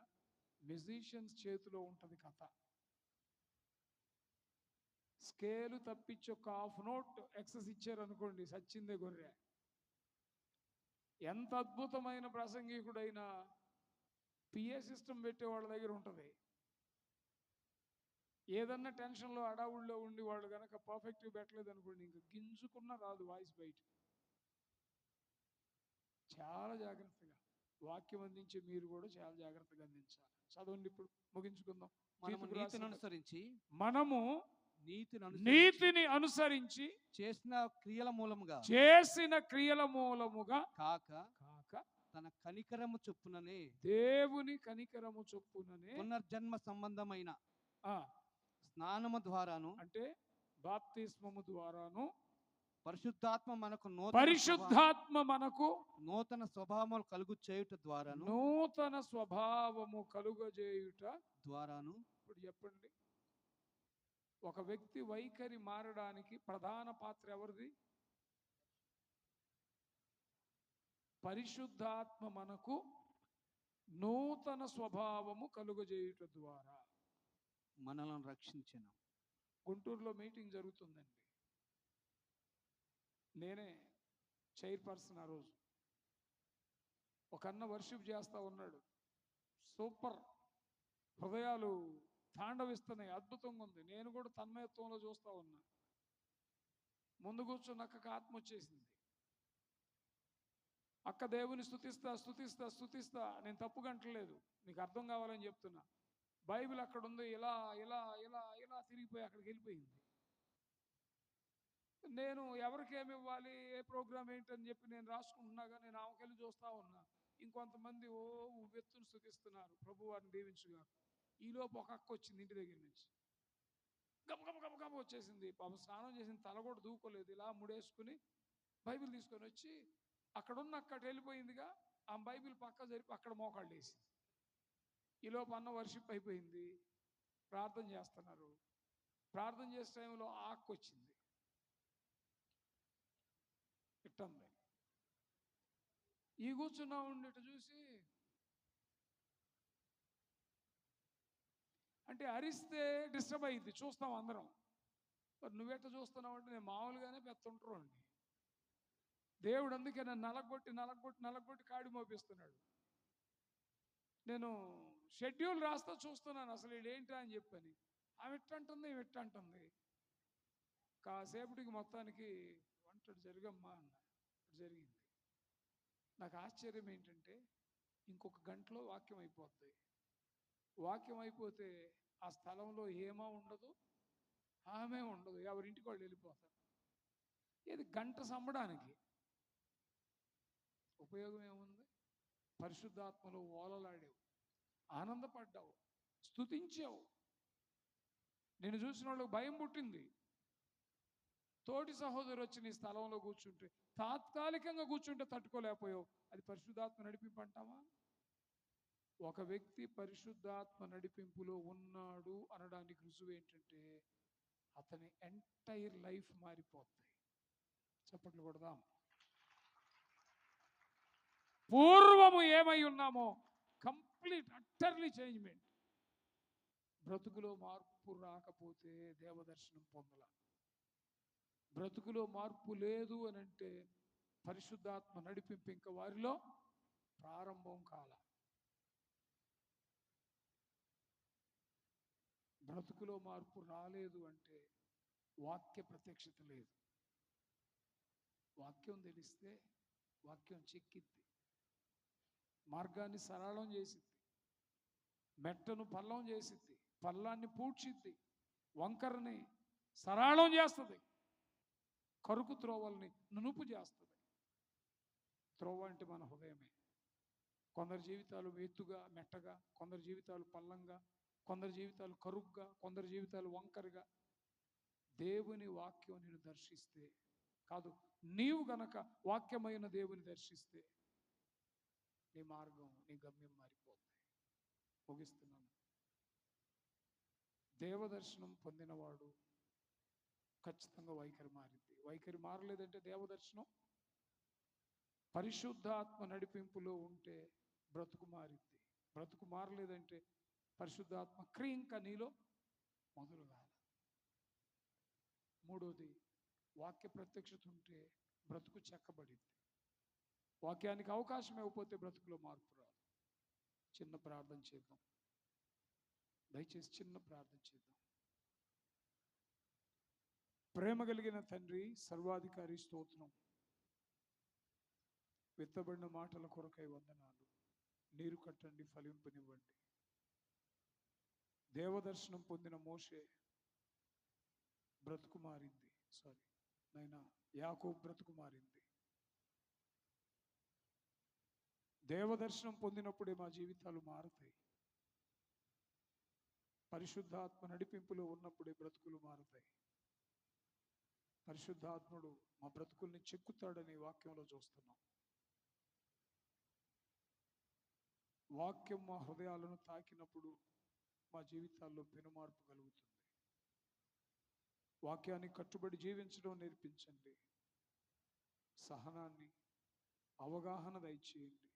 మ్యూజిషియన్స్ చేతిలో ఉంటుంది కథ. స్కేలు తప్పించి ఒక హాఫ్ నోట్ ఎక్సెస్ ఇచ్చారనుకోండి, సచ్చిందే గొర్రె. ఎంత అద్భుతమైన ప్రసంగికుడైనా పిఏ సిస్టమ్ పెట్టే వాళ్ళ దగ్గర ఉంటుంది. ఏదన్నా టెన్షన్లో అడావుల్లో ఉండి వాళ్ళు కనుక పర్ఫెక్ట్గా పెట్టలేదు అనుకోండి, ఇంకా గింజుకున్నా రాదు వాయిస్ బయట. చాలా జాగ్రత్తగా వాక్యం అందించే మీరు కూడా చాలా జాగ్రత్తగా అందించాలి. చదవండి, ఇప్పుడు ముగించుకుందాం. మనము నీతిని అనుసరించి చేసిన క్రియల మూలముగా కాక తన కనికరము చొప్పుననే, దేవుని కనికరము చొప్పుననే, పునర్జన్మ సంబంధమైన స్నానము ద్వారాను, అంటే బాప్తిస్మము ద్వారాను, పరిశుద్ధాత్మ మనకు పరిశుద్ధాత్మ మనకు నూతన స్వభావములు కలుగు చేయుట ద్వారాను నూతన స్వభావము కలుగజేయుట ద్వారాను ఇప్పుడు చెప్పండి, ఒక వ్యక్తి వైఖరి మారడానికి ప్రధాన పాత్ర ఎవరిది? పరిశుద్ధాత్మ మనకు నూతన స్వభావము కలుగజేయుట ద్వారా మనలను రక్షించెను. గుంటూరులో మీటింగ్ జరుగుతుందండి. నేనే చైర్పర్సన్. ఆ రోజు ఒక అన్న వర్షిప్ చేస్తా ఉన్నాడు. సూపర్, హృదయాలు తాండవిస్తున్నాయి, అద్భుతంగా ఉంది. నేను కూడా తన్మయత్వంలో చూస్తా ఉన్నా. ముందు కూర్చున్న అక్కకి ఆత్మ వచ్చేసింది. అక్క దేవుని స్తుతిస్తా స్తుతిస్తా స్తుతిస్తా, నేను తప్పుగా అంటలేదు, నీకు అర్థం కావాలని చెప్తున్నా. బైబిల్ అక్కడ ఉంది, ఇలా ఇలా ఇలా ఇలా తిరిగిపోయి అక్కడికి వెళ్ళిపోయింది. నేను ఎవరికేమి ఇవ్వాలి, ఏ ప్రోగ్రామ్ ఏంటని చెప్పి నేను రాసుకుంటున్నాగా, నేను ఆమెకెళ్ళి చూస్తా ఉన్నా. ఇంకొంతమంది ఉవ్వెత్తును స్తుతిస్తున్నారు, ప్రభు వారిని దీవించుగా. ఈలోపు ఒక అక్క వచ్చింది ఇంటి దగ్గర నుంచి, గబ గబ గబ గబ వచ్చేసింది. పాపం స్నానం చేసింది, తల కూడా దూకోలేదు, ఇలా ముడేసుకుని బైబిల్ తీసుకొని వచ్చి అక్కడున్న అక్కడ వెళ్ళిపోయిందిగా. ఆ బైబిల్ పక్క జరిపి అక్కడ మోకాళ్ళు వేసింది. ఈలోపు అన్న వర్షిప్ అయిపోయింది, ప్రార్థన చేస్తున్నారు. ప్రార్థన చేసే టైంలో ఆకు వచ్చింది, ఇట్టంది. ఈ కూర్చున్నా ఉండేట చూసి, అంటే అరిస్తే డిస్టర్బ్ అయ్యింది, చూస్తాం అందరం. మరి నువ్వెట్ట చూస్తున్నావు అంటే, నేను మామూలుగానే పెత్తుంటారు అండి. దేవుడు అందుకే నన్ను నలగొట్టి నలగొట్టి నలగొట్టి కాడి మోపిస్తున్నాడు. నేను షెడ్యూల్ రాస్తా చూస్తున్నాను, అసలు వీడేంటా అని చెప్పని. ఆమె ఇట్టంటుంది, ఈమె ఇట్టంటుంది. కాసేపటికి మొత్తానికి వంట జరగమ్మా అన్న, జరిగింది. నాకు ఆశ్చర్యం ఏంటంటే, ఇంకొక గంటలో వాక్యం అయిపోద్ది. వాక్యం అయిపోతే ఆ స్థలంలో ఏమో ఉండదు, ఆమె ఉండదు, ఎవరింటికి వాళ్ళు వెళ్ళిపోతారు. ఇది గంట సంబడానికి ఉపయోగం ఏముంది? పరిశుద్ధాత్మలో ఓలలాడావు, ఆనందపడ్డావు, స్తుతించావు. నేను చూసిన వాళ్ళకి భయం పుట్టింది. తోటి సహోదరు వచ్చి నీ స్థలంలో కూర్చుంటే, తాత్కాలికంగా కూర్చుంటే తట్టుకోలేకపోయావు. అది పరిశుద్ధాత్మ నడిపింపు అంటావా? ఒక వ్యక్తి పరిశుద్ధాత్మ నడిపింపులో ఉన్నాడు అనడానికి రుజువు ఏంటంటే, అతని ఎంటైర్ లైఫ్ మారిపోతాయి. చప్పట్లు కొడదాం. పూర్వము ఏమై ఉన్నామో కంప్లీట్ అట్టర్లీ చేంజ్మెంట్. బ్రతుకులో మార్పు రాకపోతే దేవదర్శనం పొందల. బ్రతుకులో మార్పు లేదు అని అంటే పరిశుద్ధాత్మ నడిపింపు ఇంకా వారిలో ప్రారంభం కాల. బ్రతుకులో మార్పు రాలేదు అంటే వాక్య ప్రత్యక్షత లేదు. వాక్యం తెలిస్తే వాక్యం చెక్కిద్ది, మార్గాన్ని సరళం చేసిద్ది, మెట్టను పల్లం చేసిద్ది, పల్లాన్ని పూడ్చిద్ది, వంకరని సరళం చేస్తుంది, కరుకు త్రోవల్ని నునుపు చేస్తుంది. త్రోవ అంటే మన హృదయమే. కొందరి జీవితాలు ఎత్తుగా మెట్టగా, కొందరి జీవితాలు పల్లంగా, కొందరి జీవితాలు కరుగ్గా, కొందరి జీవితాలు వంకరగా. దేవుని వాక్యం నిన్ను దర్శిస్తే కాదు, నీవు గనక వాక్యమైన దేవుని దర్శిస్తే నీ మార్గం, నీ గమ్యం మారిపోతుంది. ముగిస్తున్నాను. దేవదర్శనం పొందినవాడు ఖచ్చితంగా వైఖరి మారింది. వైఖరి మారలేదంటే దేవదర్శనం, పరిశుద్ధాత్మ నడిపింపులో ఉంటే బ్రతుకు మారింది. బ్రతుకు మారలేదంటే పరిశుద్ధాత్మ క్రియ ఇంకా నీలో మొదలు కాల. మూడోది, వాక్య ప్రత్యక్షత ఉంటే బ్రతుకు చెక్కబడింది. వాక్యానికి అవకాశం ఇవ్వకపోతే బ్రతుకులో మార్పు రాదు. చిన్న ప్రార్థన చేద్దాం, దయచేసి చిన్న ప్రార్థన చేద్దాం. ప్రేమ కలిగిన తండ్రి, సర్వాధికారి, స్తోత్రం. విత్తబడిన మాటల కొరకై వందనాలు. నీరు కట్టండి, ఫలింపనివ్వండి. దేవదర్శనం పొందిన మోషే బ్రతుకు మారింది. నైనా యాకోబు బ్రతుకు మారింది. దేవదర్శనం పొందినప్పుడే మా జీవితాలు మారుతాయి. పరిశుద్ధాత్మ నడిపింపులో ఉన్నప్పుడే బ్రతుకులు మారుతాయి. పరిశుద్ధాత్ముడు మా బ్రతుకుల్ని చెక్కుతాడని వాక్యంలో చూస్తున్నాం. వాక్యం మా హృదయాలను తాకినప్పుడు మా జీవితాల్లో పెనుమార్పు కలుగుతుంది. వాక్యానికి కట్టుబడి జీవించడం నేర్పించండి. సహనాన్ని, అవగాహన దయచేయండి.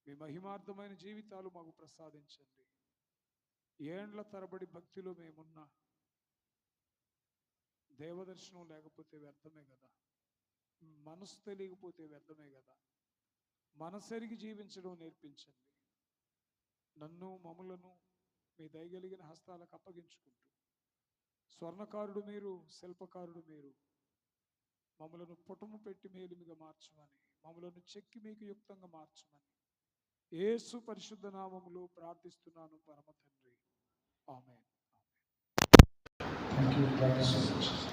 మీ మహిమార్థమైన జీవితాలు మాకు ప్రసాదించండి. ఏండ్ల తరబడి భక్తిలో మేమున్నా దేవదర్శనం లేకపోతే వ్యర్థమే కదా, మనసు తెలియకపోతే వ్యర్థమే కదా. మనసెరిగి జీవించడం నేర్పించండి. నన్ను మమ్ములను మీ దయగలిగిన హస్తాలకు అప్పగించుకుంటూ, స్వర్ణకారుడు మీరు, శిల్పకారుడు మీరు, మమ్మలను పుటము పెట్టి మేలిమిగా మార్చమని, మమ్మలను చెక్కి మీకు యుక్తంగా మార్చమని యేసు పరిశుద్ధ నామములో ప్రార్థిస్తున్నాను పరమ తండ్రి. ఆమేన్. థాంక్యూ.